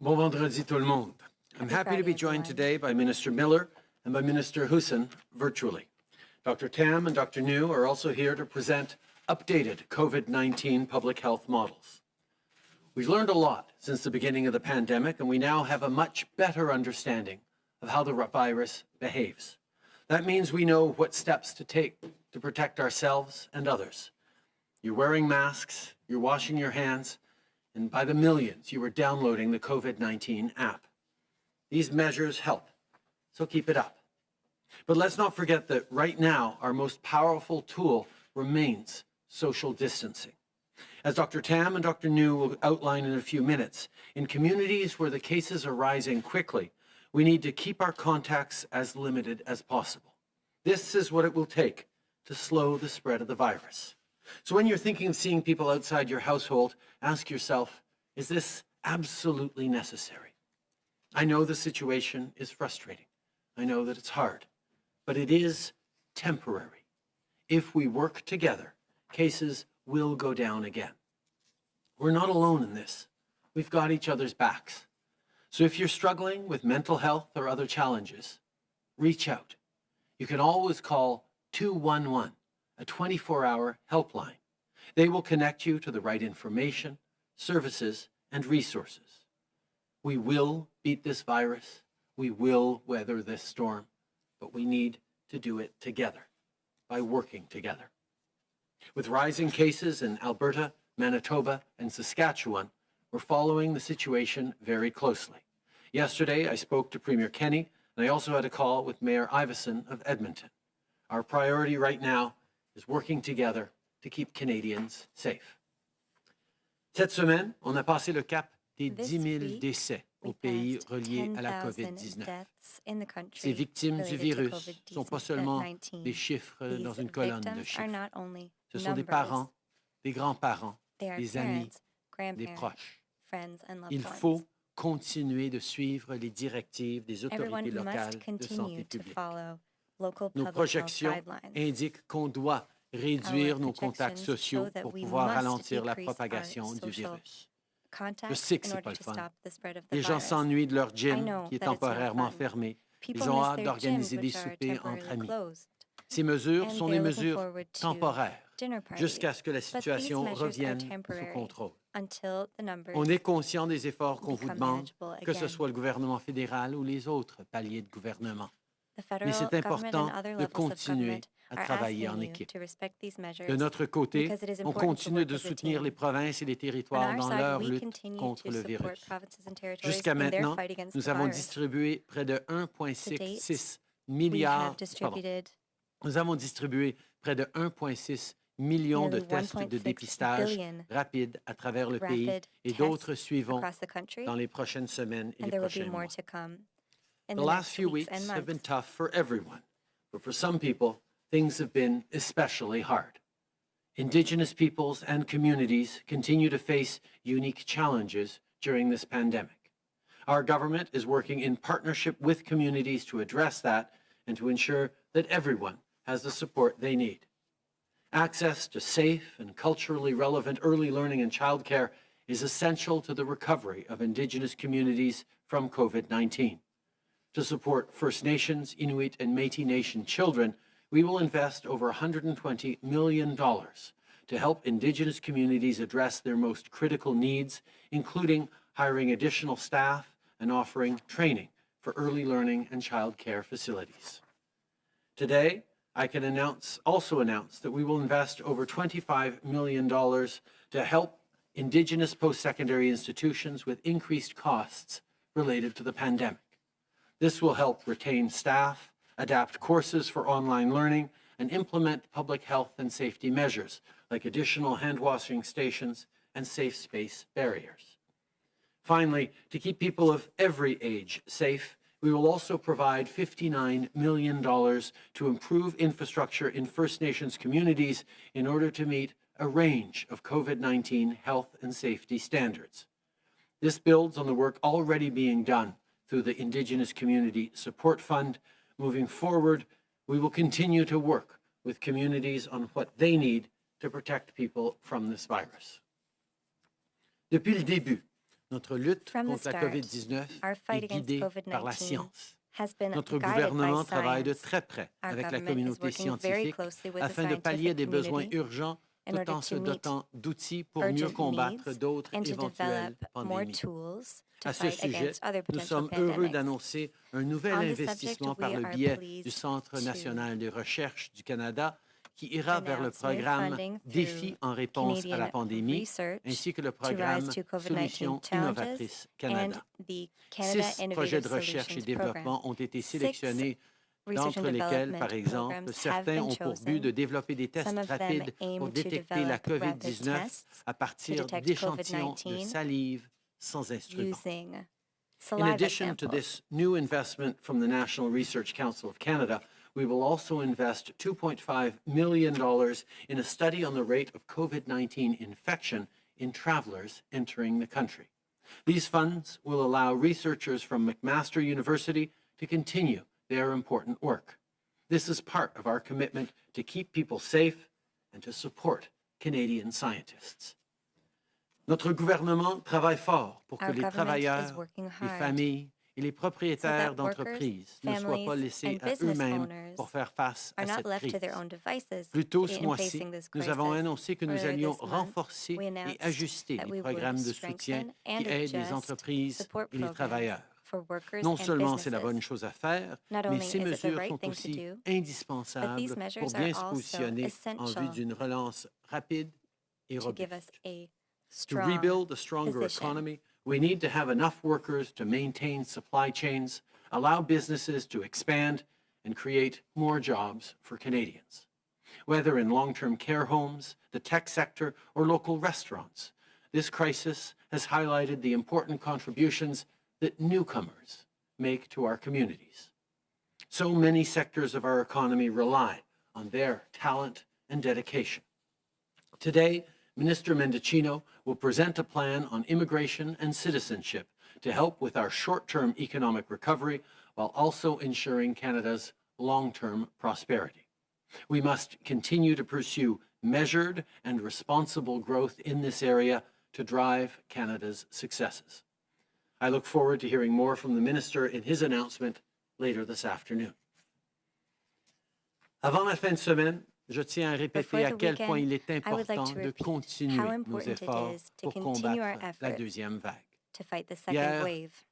Bon vendredi tout le monde. I'm happy to be joined today by Minister Miller and by Minister Hussen virtually. Dr. Tam and Dr. New are also here to present updated COVID-19 public health models. We've learned a lot since the beginning of the pandemic, and we now have a much better understanding of how the virus behaves. That means we know what steps to take to protect ourselves and others. You're wearing masks, you're washing your hands, and by the millions, you are downloading the COVID-19 app. These measures help, so keep it up. But let's not forget that right now, our most powerful tool remains social distancing. As Dr. Tam and Dr. New will outline in a few minutes, in communities where the cases are rising quickly, we need to keep our contacts as limited as possible. This is what it will take to slow the spread of the virus. So when you're thinking of seeing people outside your household, ask yourself, is this absolutely necessary? I know the situation is frustrating. I know that it's hard, but it is temporary. If we work together, cases will go down again. We're not alone in this. We've got each other's backs. So if you're struggling with mental health or other challenges, reach out. You can always call 211, a 24-hour helpline. They will connect you to the right information, services, and resources. We will beat this virus. We will weather this storm, but we need to do it together, by working together. With rising cases in Alberta, Manitoba, and Saskatchewan, we're following the situation very closely. Yesterday, I spoke to Premier Kenney, and I also had a call with Mayor Iveson of Edmonton. Our priority right now is working together to keep Canadians safe. Cette semaine, on a passé le cap des 10 000 décès au pays reliés à la COVID-19. Ces victimes du virus ne sont pas seulement des chiffres dans une colonne de chiffres. Ce sont des parents, des grands-parents, des amis, des proches. Il faut continuer de suivre les directives des autorités locales de santé publique. Nos projections indiquent qu'on doit réduire nos contacts sociaux pour pouvoir ralentir la propagation du virus. Je sais que ce n'est pas le fun. Les gens s'ennuient de leur gym qui est temporairement fermé. Ils ont hâte d'organiser des soupers entre amis. Ces mesures sont des mesures temporaires jusqu'à ce que la situation revienne sous contrôle. On est conscient des efforts qu'on vous demande, que ce soit le gouvernement fédéral ou les autres paliers de gouvernement. Mais c'est important de continuer à travailler en équipe. De notre côté, on continue de soutenir les provinces et les territoires dans leur lutte contre le virus. Jusqu'à maintenant, nous avons distribué près de 1,6 milliard. Nous avons distribué près de 1,6 million de tests de dépistage rapides à travers le pays et d'autres suivront dans les prochaines semaines et les prochains mois. The last few weeks have been tough for everyone, but for some people, things have been especially hard. Indigenous peoples and communities continue to face unique challenges during this pandemic. Our government is working in partnership with communities to address that and to ensure that everyone has the support they need. Access to safe and culturally relevant early learning and childcare is essential to the recovery of Indigenous communities from COVID-19. To support First Nations, Inuit, and Métis Nation children, we will invest over $120 million to help Indigenous communities address their most critical needs, including hiring additional staff and offering training for early learning and childcare facilities. Today, I can also announce that we will invest over $25 million to help Indigenous post-secondary institutions with increased costs related to the pandemic. This will help retain staff, adapt courses for online learning, and implement public health and safety measures like additional hand-washing stations and safe space barriers. Finally, to keep people of every age safe, we will also provide $59 million to improve infrastructure in First Nations communities in order to meet a range of COVID-19 health and safety standards. This builds on the work already being done through the Indigenous Community Support Fund. Moving forward, we will continue to work with communities on what they need to protect people from this virus. Depuis le début, Notre lutte From the contre la start, COVID-19 our est fight against guidée par la COVID-19 science. has been Notre guided by gouvernement travaille de science. très près Our avec la government is communauté working very scientifique closely with the afin de pallier scientific des besoins community urgents in tout order en to se meet dotant d'outils pour mieux urgent combattre needs d'autres and to éventuelles develop more pandémies. tools to À ce fight sujet, against other nous potential sommes heureux pandemics. d'annoncer un nouvel On this investissement subject, par we le are biais pleased du Centre to national de recherche du Canada qui ira vers le announce new programme funding Défis through en réponse à la Canadian pandémie research ainsi que le to rise programme to Solutions COVID-19 challenges innovatrices and Canada. the Canada 6 projets de Innovative recherche et Solutions Program. développement ont été 6 sélectionnés, research and d'entre lesquels, development par exemple, programs have certains been ont pour but chosen. de développer des tests Some of them rapides aim pour to détecter la develop rapid COVID-19 tests à to partir detect d'échantillons de COVID-19 salive sans instrument. using In saliva addition to samples. this new investment from the National Research Council of Canada, we will also invest $2.5 million in a study on the rate of COVID-19 infection in travelers entering the country. These funds will allow researchers from McMaster University to continue their important work. This is part of our commitment to keep people safe and to support Canadian scientists. Notre gouvernement travaille fort pour que Our les government is travailleurs, working les hard familles et les propriétaires so that workers, d'entreprises ne soient pas families, laissés and à business eux-mêmes owners pour faire face are à not cette left to crise. their own devices Plus tôt ce in mois-ci, facing this nous crisis. avons annoncé que nous Earlier allions this month, renforcer we et announced ajuster that les we programmes would de soutien strengthen qui and aident les adjust entreprises support et les programs travailleurs. for workers Non and seulement c'est la bonne businesses. chose à faire, Not mais only ces is it the mesures right sont thing to aussi do, but indispensables these pour measures bien are se also positionner en vue essential d'une relance rapide et to give us robuste. a To strong rebuild a stronger position. economy, we need to have enough workers to maintain supply chains, allow businesses to expand, and create more jobs for Canadians. Whether in long-term care homes, the tech sector, or local restaurants, this crisis has highlighted the important contributions that newcomers make to our communities. So many sectors of our economy rely on their talent and dedication. Today, Minister Mendicino will present a plan on immigration and citizenship to help with our short-term economic recovery while also ensuring Canada's long-term prosperity. We must continue to pursue measured and responsible growth in this area to drive Canada's successes. I look forward to hearing more from the Minister in his announcement later this afternoon. Avant la fin de semaine, je tiens à répéter à quel point il est important de continuer nos efforts pour combattre la deuxième vague. Hier,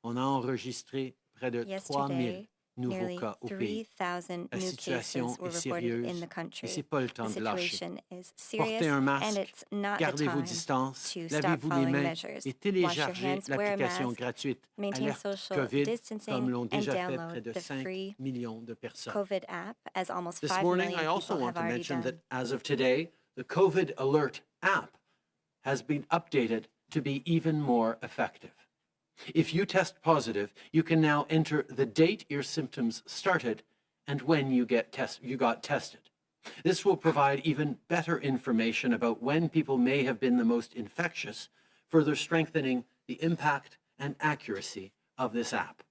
on a enregistré près de 3 000 nouveaux cas au pays. La situation est sérieuse et ce n'est pas le temps de lâcher. Portez un masque, gardez vos distances, lavez-vous les mains et téléchargez l'application gratuite Alerte COVID, comme l'ont déjà fait près de 5 millions de personnes. This morning, I also want to mention that as of today, the COVID Alert app has been updated to be even more effective. If you test positive, you can now enter the date your symptoms started and when you got tested. This will provide even better information about when people may have been the most infectious, further strengthening the impact and accuracy of this app.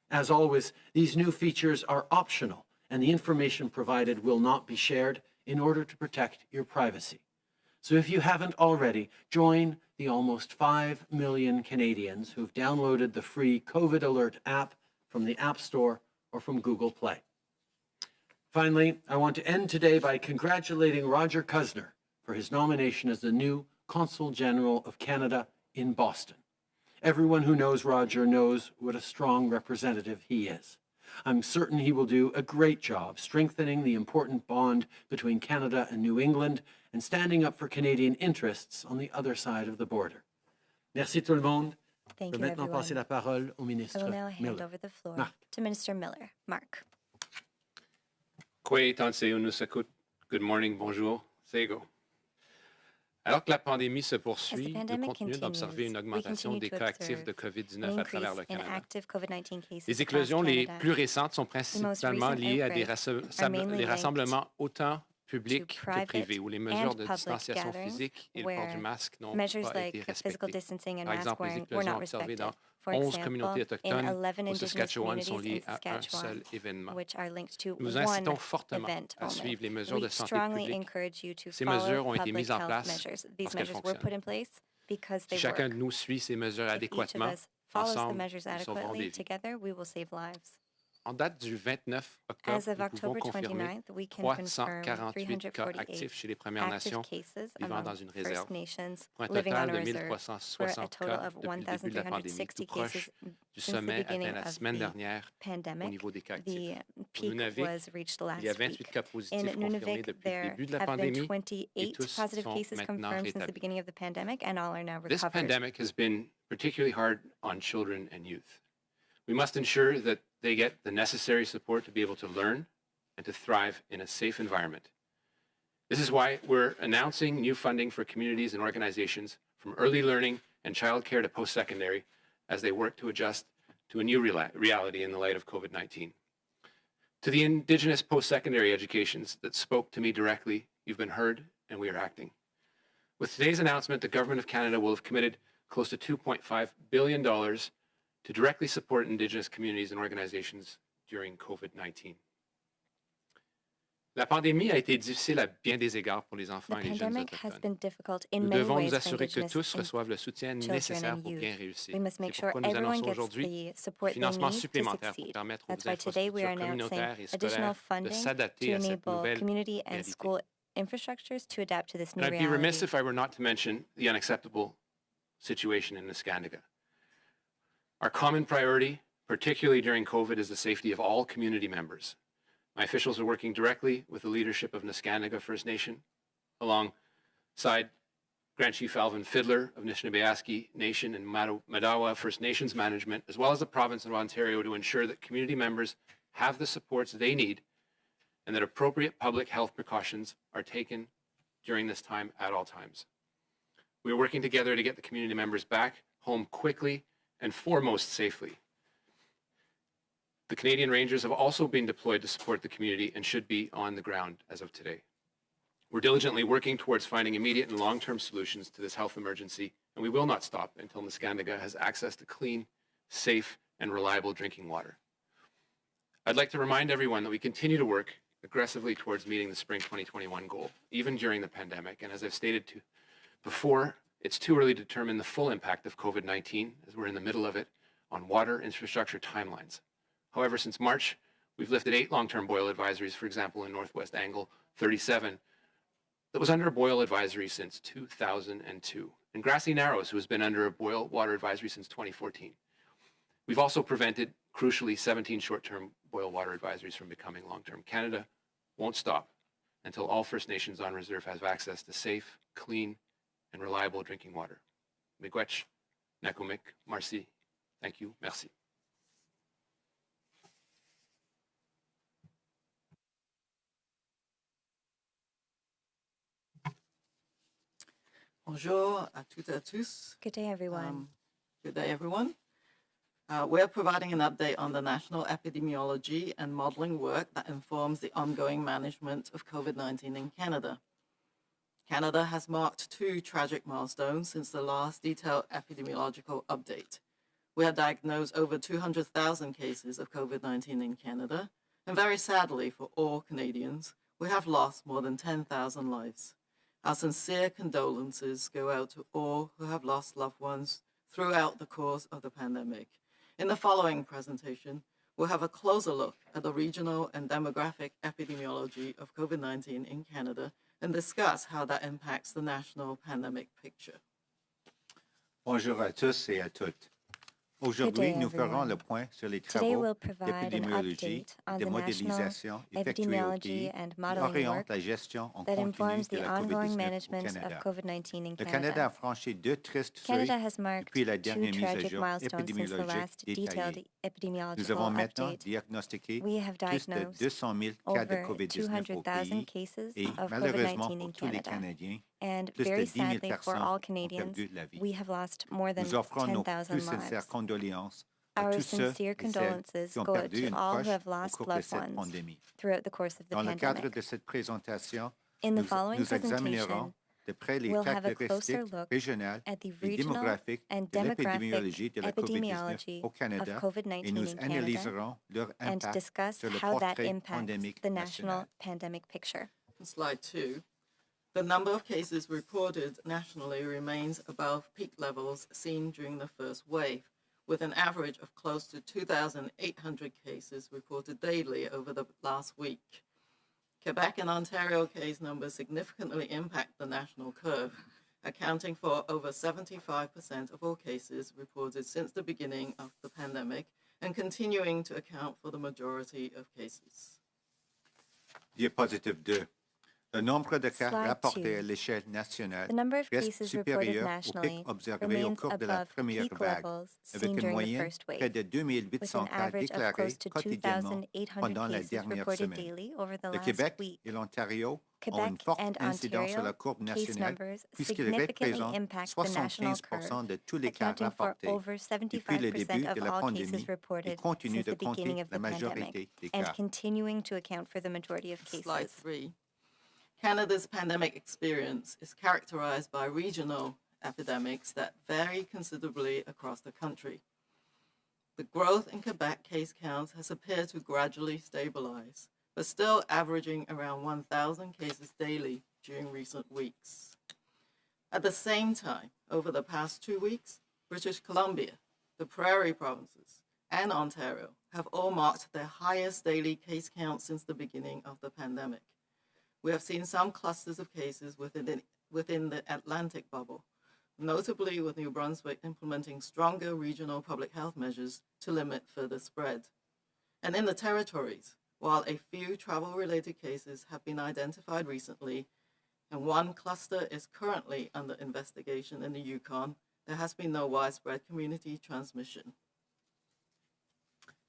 As always, these new features are optional, and the information provided will not be shared in order to protect your privacy. So if you haven't already, join the almost 5 million Canadians who've downloaded the free COVID Alert app from the App Store or from Google Play. Finally, I want to end today by congratulating Roger Cuzner for his nomination as the new Consul General of Canada in Boston. Everyone who knows Roger knows what a strong representative he is. I'm certain he will do a great job strengthening the important bond between Canada and New England and standing up for Canadian interests on the other side of the border. Merci tout le monde. Thank Je you, vais maintenant everyone. passer la parole au ministre I will now hand Miller. over the floor Marc. to Minister Miller. Mark. Good morning, bonjour, sego. Alors que la pandémie se As the poursuit, nous pandemic continuons d'observer une continues, we augmentation continue des to cas actifs de observe COVID-19 an à travers increase le in Canada. active COVID-19 cases Les across éclosions les Canada. plus récentes sont The most principalement recent liées à des outbreaks are mainly les linked rassemblements autant publics to que private privés, où les mesures and de public distanciation gatherings physique et le port du where masque n'ont measures pas like été physical respectés. distancing and Par mask exemple, les wearing were éclosions not observées respected. dans For 11 example, communautés in autochtones 11 au Indigenous Saskatchewan sont communities liées in à un seul Saskatchewan, événement. which are linked to Nous vous one incitons fortement event à only. suivre les mesures We de santé strongly publique. encourage you to Ces follow mesures ont été public mises en health place measures. These parce qu'elles measures were put in fonctionnent. place because Si they chacun work. de nous suit ces mesures If each of adéquatement, us follows the ensemble, measures nous sauverons des adequately, vies. together we will save lives. En date du 29 As octobre, of nous pouvons October confirmer 29th, we can confirm 348 cas 348 actifs chez les Premières active Nations cases vivant dans among une réserve, First Nations pour un living on total a de reserve, for a 1360 total cas of depuis le début de la pandémie, tout 1,360 proche cases du since the sommet beginning atteint la of semaine the dernière au pandemic. niveau des cas The actifs. Au peak Nunavik, was reached il y a last 28 week. cas In positifs confirmés Nunavik, depuis le there début de la have been pandémie et 28 tous positive sont cases maintenant confirmed since the rétablis. beginning of the pandemic, and all are now This recovered. pandemic has been particularly hard on children and youth. We must ensure that they get the necessary support to be able to learn and to thrive in a safe environment. This is why we're announcing new funding for communities and organizations from early learning and childcare to post-secondary as they work to adjust to a new reality in the light of COVID-19. To the Indigenous post-secondary educations that spoke to me directly, you've been heard and we are acting. With today's announcement, the Government of Canada will have committed close to $2.5 billion to directly support Indigenous communities and organizations during COVID-19. La pandémie a été difficile à bien des égards pour les enfants The et les jeunes pandemic has autochtones. been difficult in Nous many devons ways nous for assurer que Indigenous tous and reçoivent le soutien children nécessaire and pour youth. bien réussir. We must make C'est sure pourquoi nous everyone annonçons gets aujourd'hui the du support they financement need to supplémentaire pour succeed. permettre aux That's why today we infrastructures are announcing communautaires et additional scolaires de funding to s'adapter à cette enable nouvelle community and réalité. school infrastructures to adapt to this And new I'd be remiss reality. if I were not to mention the unacceptable situation in Neskantaga. Our common priority, particularly during COVID, is the safety of all community members. My officials are working directly with the leadership of Neskantaga First Nation, alongside Grand Chief Alvin Fiddler of Anishinaabe Nation and Madawa First Nations management, as well as the province of Ontario, to ensure that community members have the supports they need and that appropriate public health precautions are taken during this time at all times. We are working together to get the community members back home quickly and foremost safely. The Canadian Rangers have also been deployed to support the community and should be on the ground as of today. We're diligently working towards finding immediate and long-term solutions to this health emergency, and we will not stop until Neskantaga has access to clean, safe, and reliable drinking water. I'd like to remind everyone that we continue to work aggressively towards meeting the spring 2021 goal, even during the pandemic. And as I've stated before, it's too early to determine the full impact of COVID-19, as we're in the middle of it, on water infrastructure timelines. However, since March, we've lifted 8 long-term boil advisories, for example, in Northwest Angle 37, that was under a boil advisory since 2002, and Grassy Narrows, who has been under a boil water advisory since 2014. We've also prevented, crucially, 17 short-term boil water advisories from becoming long-term. Canada won't stop until all First Nations on reserve have access to safe, clean, and reliable drinking water. Miigwech, Nakumik, Marci. Thank you. Merci. Bonjour à toutes et à tous. Good day, everyone. Good day, everyone. We're providing an update on the national epidemiology and modeling work that informs the ongoing management of COVID-19 in Canada. Canada has marked 2 tragic milestones since the last detailed epidemiological update. We have diagnosed over 200,000 cases of COVID-19 in Canada, and very sadly for all Canadians, we have lost more than 10,000 lives. Our sincere condolences go out to all who have lost loved ones throughout the course of the pandemic. In the following presentation, we'll have a closer look at the regional and demographic epidemiology of COVID-19 in Canada and discuss how that impacts the national pandemic picture. Bonjour à tous et à toutes. Aujourd'hui, nous ferons everyone. le point sur les Today travaux we'll provide an d'épidémiologie update et on de the national modélisation effectués au epidemiology pays and qui modeling orientent work la gestion en that continu informs de the la ongoing COVID-19 au management of Canada. COVID-19 in Le Canada a Canada. franchi 2 tristes seuils Canada has marked depuis la 2 dernière mise à tragic jour milestones since the épidémiologique last detailed détaillée. epidemiological Nous avons maintenant update. diagnostiqué We have plus de diagnosed 200 000 cas de over COVID-19 au 200,000 pays cases et of malheureusement COVID-19 in pour tous les Canada. Canadiens, And plus de very 10 000 sadly for personnes all ont Canadians, perdu la vie. we have lost more than Nous offrons nos 10,000 plus sincères lives. condoléances à Our tous ceux sincere et celles condolences qui ont go out perdu to une all who proche have au lost cours de loved cette ones pandémie. throughout the course of the Dans le cadre pandemic. de cette présentation, In the nous following examinerons presentation, de près les we'll have a closer caractéristiques look régionales at the et regional démographiques and de l'épidémiologie demographic de la COVID-19 epidemiology au of Canada et COVID-19 nous in Canada analyserons leur and impact discuss sur le how that portrait impacts pandémique the national. national pandemic picture. Slide 2. The number of cases reported nationally remains above peak levels seen during the first wave, with an average of close to 2,800 cases reported daily over the last week. Quebec and Ontario case numbers significantly impact the national curve, accounting for over 75% of all cases reported since the beginning of the pandemic and continuing to account for the majority of cases. Diapositive 2. Le nombre de cas Slide rapportés 2. à l'échelle nationale The number of reste cases reported supérieur au nationally pic observé au remains cours de la above première peak vague, levels avec seen une during the moyenne first près wave, de with 2800 an cas average of déclarés close to quotidiennement 2,800 pendant la cases dernière reported semaine. daily over the Le last Québec week. et l'Ontario ont une Quebec forte and incidence sur la Ontario courbe case nationale numbers puisqu'ils significantly représentent impact the national 75% curve, de tous les cas accounting for rapportés over depuis le 75% début of de la all pandémie cases et reported continuent since de the beginning compter of la the pandemic, majorité des and cas. continuing to account for the majority of Slide cases. 3. Canada's pandemic experience is characterized by regional epidemics that vary considerably across the country. The growth in Quebec case counts has appeared to gradually stabilize, but still averaging around 1,000 cases daily during recent weeks. At the same time, over the past 2 weeks, British Columbia, the Prairie Provinces, and Ontario have all marked their highest daily case count since the beginning of the pandemic. We have seen some clusters of cases within the Atlantic bubble, notably with New Brunswick implementing stronger regional public health measures to limit further spread. And in the territories, while a few travel-related cases have been identified recently, and one cluster is currently under investigation in the Yukon, there has been no widespread community transmission.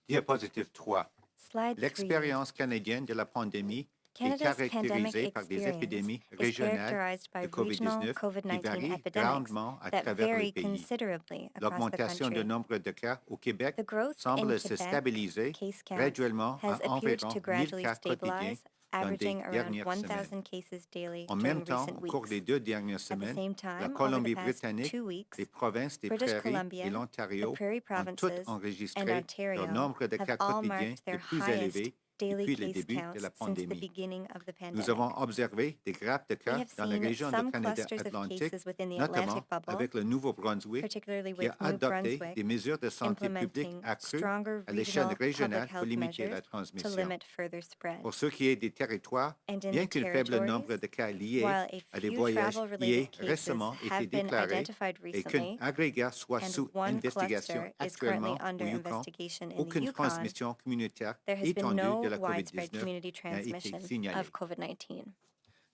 Diapositive 3. Slide 3. L'expérience canadienne de la pandémie est Canada's pandemic caractérisée par des experience épidémies is régionales characterized by de regional COVID-19 qui COVID-19 varient epidemics grandement à that travers le vary pays. considerably across the L'augmentation du country. nombre de cas au Québec The growth semble in se Quebec stabiliser case counts graduellement has à appeared environ to 1000 gradually cas quotidiens stabilize, dans des averaging around dernières 1,000 semaines. cases daily En during même temps, recent au cours weeks. des 2 dernières At the semaines, same la time, over the Colombie-Britannique, past 2 weeks, les provinces des British Prairies Columbia, et the l'Ontario Prairie ont toutes Provinces, and enregistré leur Ontario nombre de have cas all quotidiens marked their les plus highest élevés daily depuis le case début de counts la since the pandémie. beginning of the Nous pandemic. avons observé des grappes de We cas have dans la seen région de some Canada clusters of Atlantique, cases within the notamment Atlantic bubble, avec le Nouveau-Brunswick, particularly qui a with New adopté Brunswick des mesures de santé publique implementing accrues stronger à l'échelle regional public régionale pour health limiter measures la to transmission. limit further spread. Pour ce qui est des territoires, And in bien the qu'un faible nombre territories, de cas liés while a à des few voyages y travel-related aient cases récemment été have been déclarés identified et qu'un recently, agrégat soit and sous one investigation cluster is currently actuellement au under Yukon, investigation in the aucune Yukon, transmission communautaire there has been étendue no de la widespread COVID-19 community n'a été transmission signalée. of COVID-19.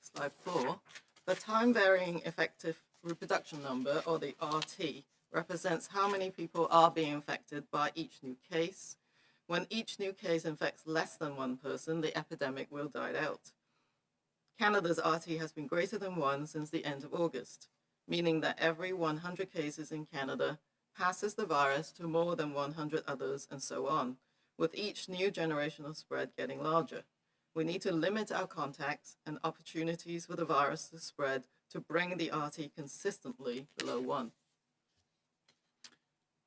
Slide 4. The time-varying effective reproduction number, or the RT, represents how many people are being infected by each new case. When each new case infects less than one person, the epidemic will die out. Canada's RT has been greater than 1 since the end of August, meaning that every 100 cases in Canada passes the virus to more than 100 others, and so on, with each new generation of spread getting larger. We need to limit our contacts and opportunities for the virus to spread to bring the RT consistently below 1.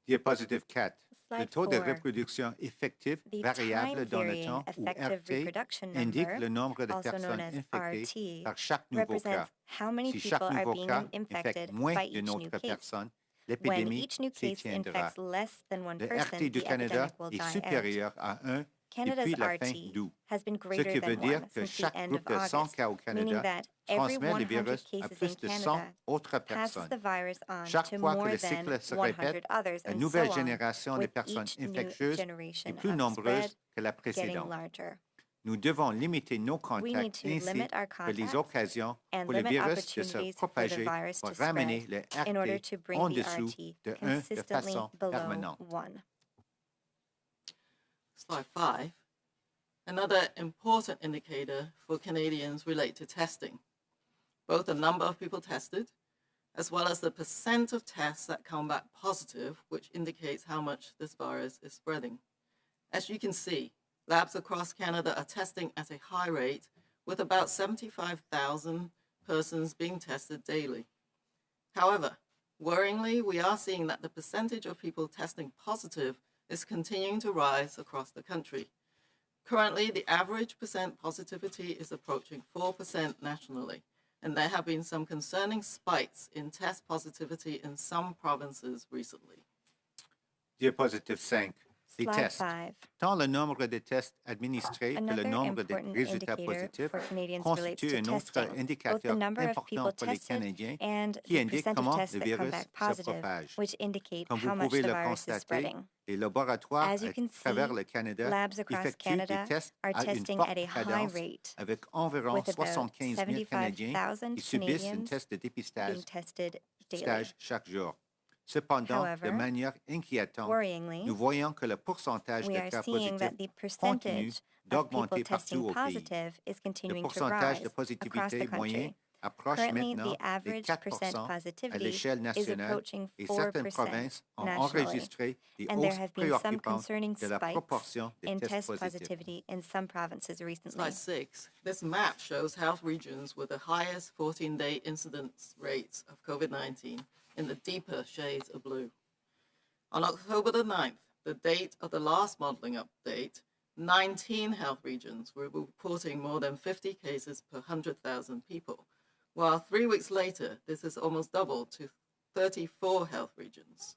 Diapositive 4. Le Slide taux de 4. reproduction effectif The variable dans le time-varying temps, ou effective RT, reproduction indique number, le nombre de also known personnes as infectées RT, par chaque nouveau cas. represents how many Si people chaque are nouveau being cas infected infecte moins by d'une each new autre case. personne, When l'épidémie each new case s'étiendra. infects less than one Le person, RT du the Canada epidemic will est die out. supérieur à 1 Canada's depuis la fin RT d'août, has been ce greater qui veut than dire 1 que since the chaque end groupe of de 100 August, cas au meaning Canada that every transmet le 100 virus à cases in plus de 100 Canada autres passes personnes. the virus on Chaque to fois que more le than cycle se 100 répète, others, la and nouvelle so on, génération de with personnes each new infectieuses est generation plus of nombreuse spread que la getting précédente. larger. Nous devons limiter nos We need contacts to ainsi limit our que les contacts occasions and pour le limit virus de se opportunities for the propager virus pour to ramener spread le in order RT to bring en the dessous RT de 1 de consistently façon below permanente. 1. Slide 5. Another important indicator for Canadians relate to testing, both the number of people tested, as well as the percent of tests that come back positive, which indicates how much this virus is spreading. As you can see, labs across Canada are testing at a high rate, with about 75,000 persons being tested daily. However, worryingly, we are seeing that the percentage of people testing positive is continuing to rise across the country. Currently, the average percent positivity is approaching 4% nationally, and there have been some concerning spikes in test positivity in some provinces recently. Diapositive 5. Les Slide tests. 5. Tant le nombre de tests administrés que le Another nombre de important résultats indicator positifs for Canadians relates constituent to un autre testing, both the indicateur number of important people pour les tested Canadiens and qui the indique percent of comment tests le that come virus back se positive, propage. which indicate Comme how vous much pouvez the le virus is constater, spreading. les laboratoires As you à can travers see, le Canada labs across effectuent des Canada tests are à une testing forte at a high cadence rate, avec environ with about 75 000 Canadiens 75,000 qui subissent un Canadians test de dépistage being tested daily. chaque jour. Cependant, de However, manière inquiétante, worryingly, nous voyons que le pourcentage we de are cas seeing positifs that the continue percentage of people d'augmenter testing partout au pays. positive is Le continuing to pourcentage rise de across the positivité moyen country. approche Currently, maintenant the les average 4 percent à positivity l'échelle is nationale approaching et certaines 4% provinces ont nationally, enregistré des and there hausses have been some préoccupantes concerning de la spikes proportion des in tests test positifs. positivity in some provinces recently. Slide 6. This map shows health regions with the highest 14-day incidence rates of COVID-19 in the deeper shades of blue. On October the 9th, the date of the last modeling update, 19 health regions were reporting more than 50 cases per 100,000 people, while 3 weeks later, this has almost doubled to 34 health regions.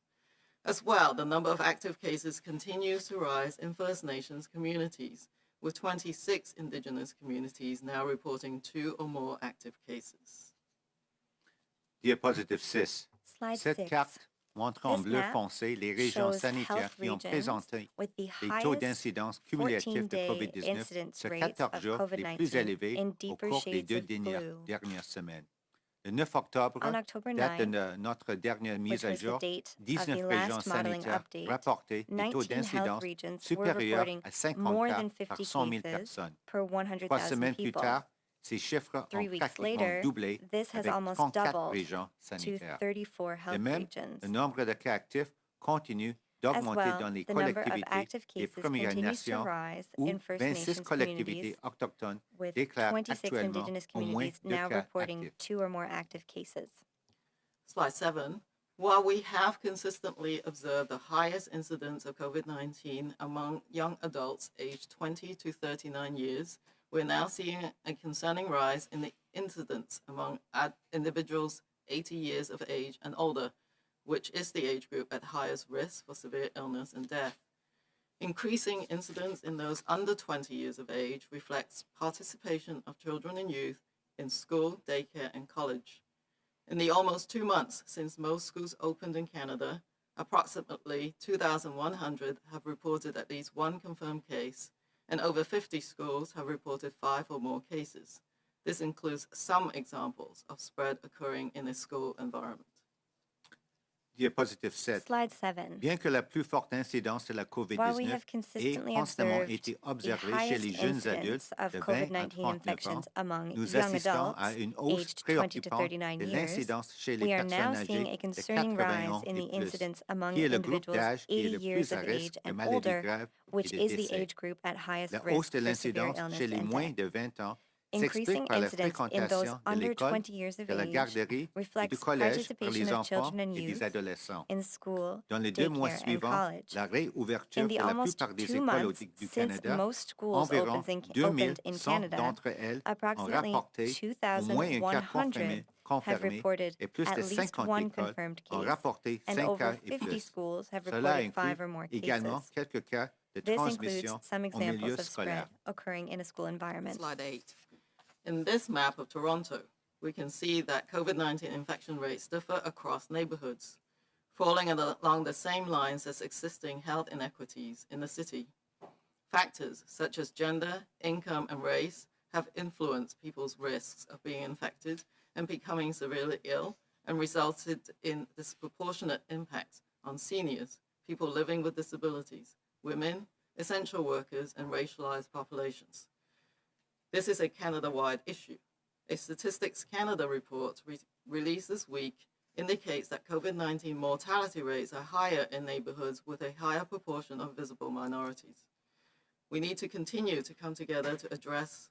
As well, the number of active cases continues to rise in First Nations communities, with 26 Indigenous communities now reporting 2 or more active cases. Diapositive 6. Slide Cette 6 carte montre en This bleu map foncé les régions shows sanitaires health qui ont regions présenté with the les taux highest d'incidence cumulatifs de 14-day COVID-19 incidence sur rates 14 of jours les plus COVID-19 élevés in au deeper cours des shades 2 of blue. dernières semaines. Le 9 octobre, On October date de 9, notre dernière which mise à was the jour, date of 19 the régions last modeling sanitaires update, rapportaient des taux 19 health d'incidence regions were supérieurs reporting à 50 more cas than par 50 100 000 cases personnes. per 3 100,000 semaines plus people. tard, ces chiffres 3 ont weeks pratiquement later, doublé this has avec almost 34 doubled régions to sanitaires. 34 De health même, regions. le nombre de cas actifs continue As d'augmenter well, dans les the number of collectivités active des cases Premières continues to Nations rise où in First 26 Nations collectivités communities, autochtones with déclarent 26 actuellement Indigenous au moins communities 2 now cas reporting actifs. 2 or more active cases. Slide 7. While we have consistently observed the highest incidence of COVID-19 among young adults aged 20 to 39 years, we're now seeing a concerning rise in the incidence among individuals 80 years of age and older, which is the age group at highest risk for severe illness and death. Increasing incidence in those under 20 years of age reflects participation of children and youth in school, daycare, and college. In the almost 2 months since most schools opened in Canada, approximately 2,100 have reported at least one confirmed case, and over 50 schools have reported 5 or more cases. This includes some examples of spread occurring in a school environment. Diapositive 7. Slide 7. Bien que la plus forte incidence de la While we COVID-19 have ait consistently constamment observed été the observée chez highest les jeunes adultes incidence of de 20 à COVID-19 39 ans, infections among nous young assistons à adults une hausse aged 20 to préoccupante 39 de years, l'incidence chez les we are now personnes seeing âgées a de concerning 80 rise ans in the et plus, incidence among qui est le groupe individuals d'âge qui est 80 le years plus à of risque age de and maladies older, graves et which de is the décès. age group at highest La hausse risk de for severe l'incidence illness chez les and moins death. de 20 ans Increasing s'explique par la incidence in those fréquentation de under l'école, 20 years of de la age garderie et du reflects collège par participation les of enfants children and et des youth adolescents. in school, Dans les 2 mois daycare, and suivants, college. la In réouverture the de la almost plupart des 2 écoles months du since Canada, most schools environ opened in 2100 Canada, d'entre elles ont approximately rapporté au moins un cas 2,100 have confirmé reported et plus at de least 50 one écoles confirmed ont case, rapporté and 5 over cas et 50 plus. schools have Cela reported inclut 5 or more également cases. quelques cas de This includes transmission some au milieu examples of scolaire. spread occurring in a school environment. Slide 8. In this map of Toronto, we can see that COVID-19 infection rates differ across neighborhoods, falling along the same lines as existing health inequities in the city. Factors such as gender, income, and race have influenced people's risks of being infected and becoming severely ill, and resulted in disproportionate impacts on seniors, people living with disabilities, women, essential workers, and racialized populations. This is a Canada-wide issue. A Statistics Canada report released this week indicates that COVID-19 mortality rates are higher in neighborhoods with a higher proportion of visible minorities. We need to continue to come together to address,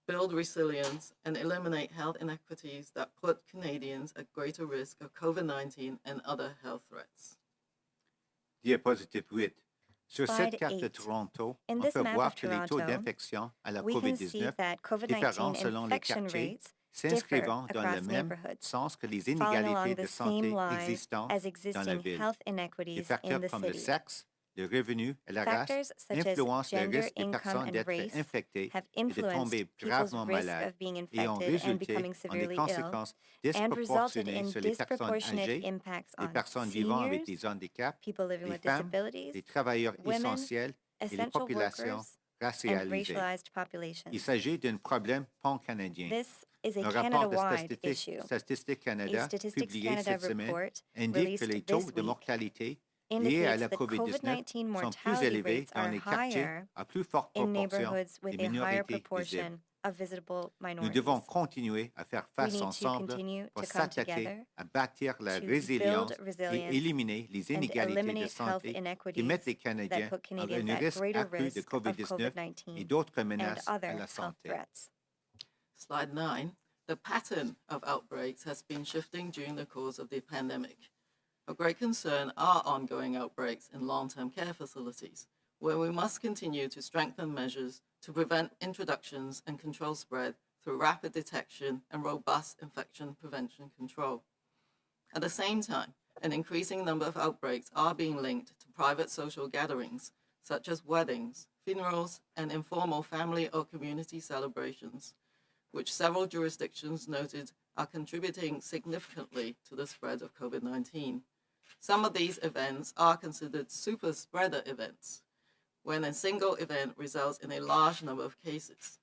build resilience, and eliminate health inequities that put Canadians at greater risk of COVID-19 and other health threats. Diapositive 8. Sur Slide cette carte de 8. Toronto, In on this peut map voir of que les taux Toronto, d'infection à la we can see COVID-19 that diffèrent COVID-19 selon les infection quartiers rates s'inscrivant dans le across même neighborhoods, sens que les falling inégalités along de the same santé lines existantes as dans la existing ville. health Des inequities in facteurs the comme le city. sexe, le revenu et la race Factors such as influencent le gender, risque des income, personnes and d'être race infectées have et de influenced tomber people's gravement risk malades of being et ont infected and résulté becoming en des severely ill, conséquences and resulted disproportionnées in sur les personnes disproportionate âgées, impacts les on personnes vivant avec seniors, des handicaps, people living les with femmes, disabilities, les travailleurs women, essentiels et les essential populations workers, and racialisées. racialized Il populations. s'agit d'un problème pan-canadien. This is a Un rapport de Canada-wide issue. Statistique A Canada Statistics publié Canada cette semaine report indique que les released taux this de week mortalité liés à indicates la that COVID-19 COVID-19 sont plus mortality élevés rates dans are les quartiers higher à plus forte in proportion neighborhoods des with a higher minorités visibles. proportion of visible Nous devons minorities. continuer à faire We face need to ensemble continue pour to come s'attaquer together à bâtir la to résilience build resilience et éliminer les and inégalités de eliminate health santé qui inequities mettent les that Canadiens put en Canadians un at risque greater accru de risk of COVID-19 et COVID-19 d'autres and menaces à other la health santé. threats. Slide 9. The pattern of outbreaks has been shifting during the course of the pandemic. Of great concern are ongoing outbreaks in long-term care facilities, where we must continue to strengthen measures to prevent introductions and control spread through rapid detection and robust infection prevention control. At the same time, an increasing number of outbreaks are being linked to private social gatherings, such as weddings, funerals, and informal family or community celebrations, which several jurisdictions noted are contributing significantly to the spread of COVID-19. Some of these events are considered superspreader events, when a single event results in a large number of cases.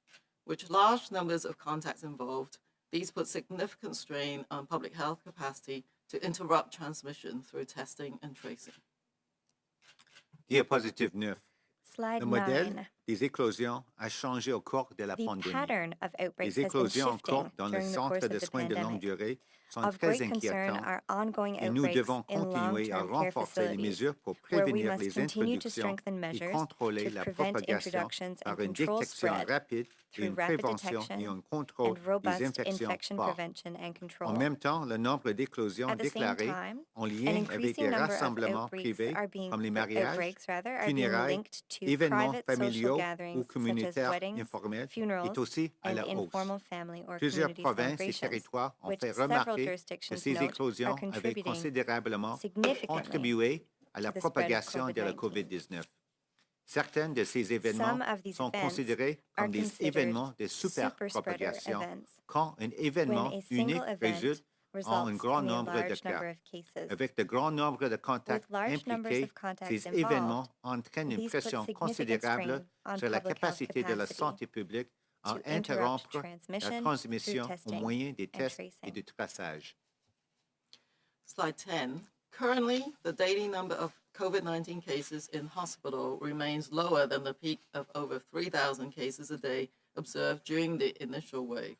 With large numbers of contacts involved, these put significant strain on public health capacity to interrupt transmission through testing and tracing. Diapositive 9. Slide Le modèle 9. des éclosions a changé au cours de la The pandémie. pattern of outbreaks Les has been éclosions en shifting cours dans le during the course centre of de the soins de longue pandemic. durée sont Of très great concern inquiétantes are ongoing et nous devons outbreaks in continuer à long-term care renforcer les facilities, mesures pour where we prévenir must les continue to introductions strengthen et measures contrôler to la prevent propagation introductions and par une control détection spread rapide et through une rapid prévention et detection un contrôle and des robust infections infection forts. prevention and En control. même temps, le nombre d'éclosions At the same déclarées time, en an lien avec increasing les number of rassemblements outbreaks privés are being comme les mariages, being funérailles, linked to événements private social familiaux ou gatherings such as communautaires weddings, informels funerals, est aussi à and la hausse. informal family or Plusieurs community provinces et celebrations, territoires ont which fait several remarquer que jurisdictions ces note are éclosions avaient contributing considérablement significantly contribué à la to the spread of propagation de la COVID-19. COVID-19. Certains de ces événements Some of these sont events considérés are comme des considered événements de superspreader superpropagation events, quand un événement when a unique single event résulte en un results grand in a nombre de large cas. number of cases. Avec de grands nombres de contacts With large numbers impliqués, of contacts ces involved, événements entraînent une these put pression significant considérable strain on sur la public health capacité de la capacity santé publique à to interrupt interrompre la transmission through transmission au testing moyen des and tests et tracing. du traçage. Slide 10. Currently, the daily number of COVID-19 cases in hospital remains lower than the peak of over 3,000 cases a day observed during the initial wave.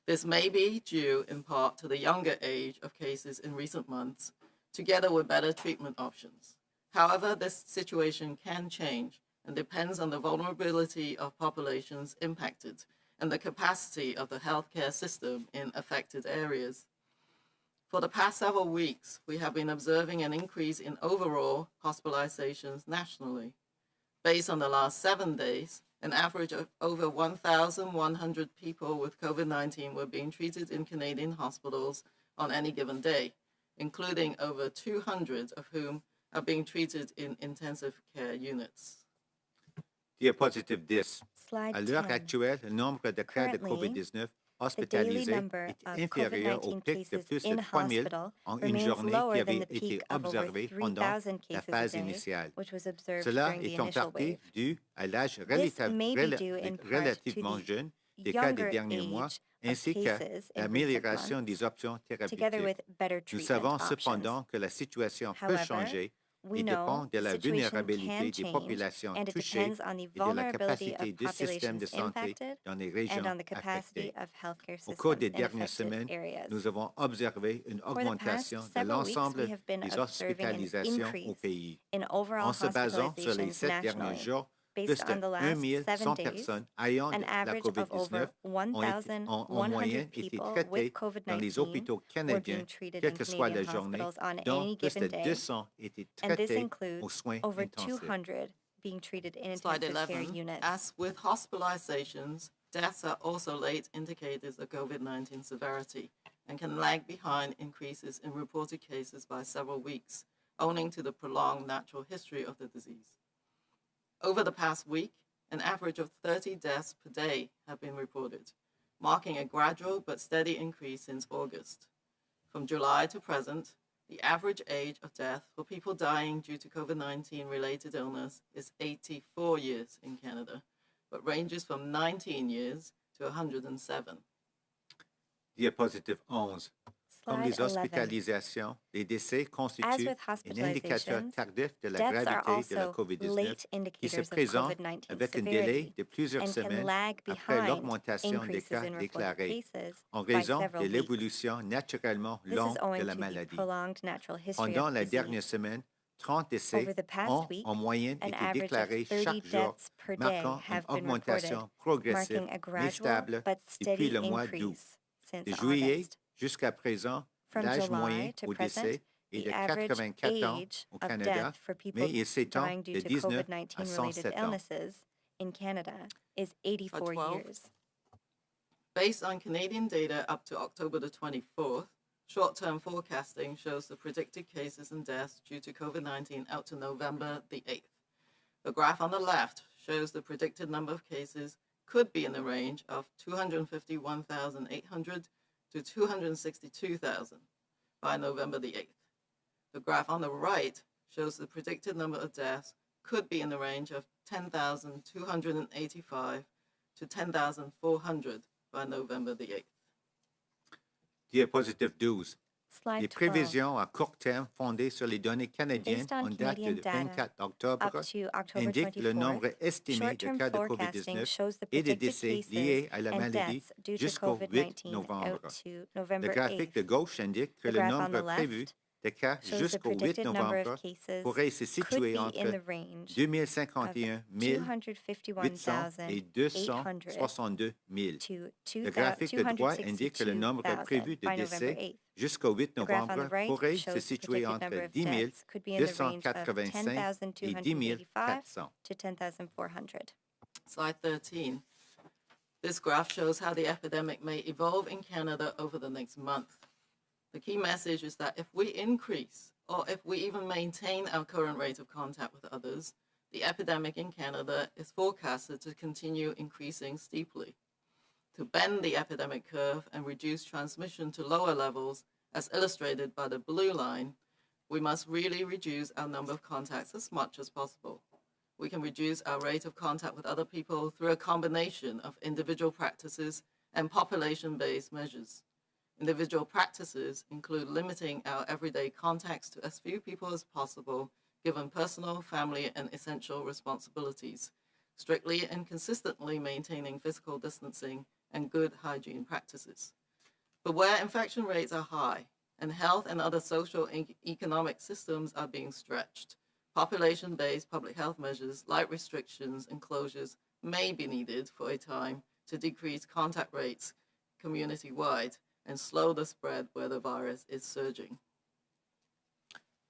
This may be due in part to the younger age of cases in recent months, together with better treatment options. However, this situation can change and depends on the vulnerability of populations impacted and the capacity of the healthcare system in affected areas. For the past several weeks, we have been observing an increase in overall hospitalizations nationally. Based on the last 7 days, an average of over 1,100 people with COVID-19 were being treated in Canadian hospitals on any given day, including over 200 of whom are being treated in intensive care units. Diapositive 10. Slide À l'heure 10. actuelle, le nombre de cas de Currently, COVID-19 The daily hospitalisés number est of inférieur au COVID-19 pic de cases plus de in 3 000 hospital en une remains journée qui lower than avait the été peak of over observée pendant 3,000 la cases a phase day, initiale. which was observed Cela during the est en initial partie wave. dû à l'âge This may be due in part to relativement the jeune des cas des younger derniers mois, age of ainsi qu'à cases in recent l'amélioration months, des options together thérapeutiques. with better Nous treatment savons options. cependant que la situation peut However, changer we et know dépend de the la situation vulnérabilité can des change, populations and it touchées depends on the et de la vulnerability capacité of du système de populations santé impacted dans les and régions on the capacity affectées. of healthcare Au cours systems des in dernières affected semaines, areas. nous avons observé une For the past augmentation de several weeks, l'ensemble we have been des observing an hospitalisations au increase pays. in overall En se basant sur les hospitalizations 7 derniers nationally. jours, plus Based de on the 1 last 7 100 days, personnes ayant an la average of COVID-19 over ont en moyenne 1,100 été people traitées with dans les COVID-19 hôpitaux were canadiens, being treated quelle in que soit la Canadian journée, hospitals on dont any plus de given day, 200 étaient and this traités aux includes soins over intensifs. 200 being treated in Slide intensive care 11. units. As with hospitalizations, deaths are also late indicators of COVID-19 severity and can lag behind increases in reported cases by several weeks, owing to the prolonged natural history of the disease. Over the past week, an average of 30 deaths per day have been reported, marking a gradual but steady increase since August. From July to present, the average age of death for people dying due to COVID-19 related illness is 84 years in Canada, but ranges from 19 years to 107. Diapositive 11. Comme Slide les 11. hospitalisations, les décès As constituent with un indicateur hospitalizations, tardif de la deaths are gravité de la also COVID-19 late qui se indicators of présente COVID-19 avec un délai severity de plusieurs and can semaines lag après behind l'augmentation des increases cas in reported déclarés cases en by raison several de weeks. l'évolution naturellement This is longue de owing la to the maladie. prolonged natural history Pendant of la the dernière disease. semaine, 30 décès Over the past ont week, en moyenne an été average of déclarés 30 chaque jour, deaths per day marquant une have been reported, augmentation progressive marking a mais gradual stable but depuis steady le mois d'août. increase since De juillet August. jusqu'à présent, From l'âge July moyen to au present, décès est the de average 84 ans age au of Canada, death for people mais il s'étend dying due de to 19 à COVID-19 related 107 ans. illnesses in Canada is 84 12. years. Based on Canadian data up to October the 24th, short-term forecasting shows the predicted cases and deaths due to COVID-19 out to November the 8th. The graph on the left shows the predicted number of cases could be in the range of 251,800 to 262,000 by November the 8th. The graph on the right shows the predicted number of deaths could be in the range of 10,285 to 10,400 by November the 8th. Diapositive 12. Slide Les 12. prévisions à court terme fondées sur les données canadiennes Based on en date Canadian du data 24 octobre up to October indiquent le 24th, nombre estimé de short-term cas de forecasting COVID-19 shows the et de predicted décès cases liés à la and maladie deaths due to jusqu'au 8 COVID-19 novembre. out to Le November graphique de 8th. gauche indique que The le graph on nombre the prévu left de cas shows the jusqu'au 8 predicted number novembre of cases pourrait se could situer be in entre the range 2051 800 et 262 000. to Le graphique de droite indique que le nombre prévu de by November décès 8th. jusqu'au 8 The graph on novembre the right pourrait shows se the situer predicted entre number of 10 deaths could be in the range of 285 et 10 10,285 400. to 10,400. Slide 13. This graph shows how the epidemic may evolve in Canada over the next month. The key message is that if we increase, or if we even maintain our current rate of contact with others, the epidemic in Canada is forecasted to continue increasing steeply. To bend the epidemic curve and reduce transmission to lower levels, as illustrated by the blue line, we must really reduce our number of contacts as much as possible. We can reduce our rate of contact with other people through a combination of individual practices and population-based measures. Individual practices include limiting our everyday contacts to as few people as possible, given personal, family, and essential responsibilities, strictly and consistently maintaining physical distancing and good hygiene practices. But where infection rates are high and health and other social and economic systems are being stretched, population-based public health measures like restrictions and closures may be needed for a time to decrease contact rates community-wide and slow the spread where the virus is surging.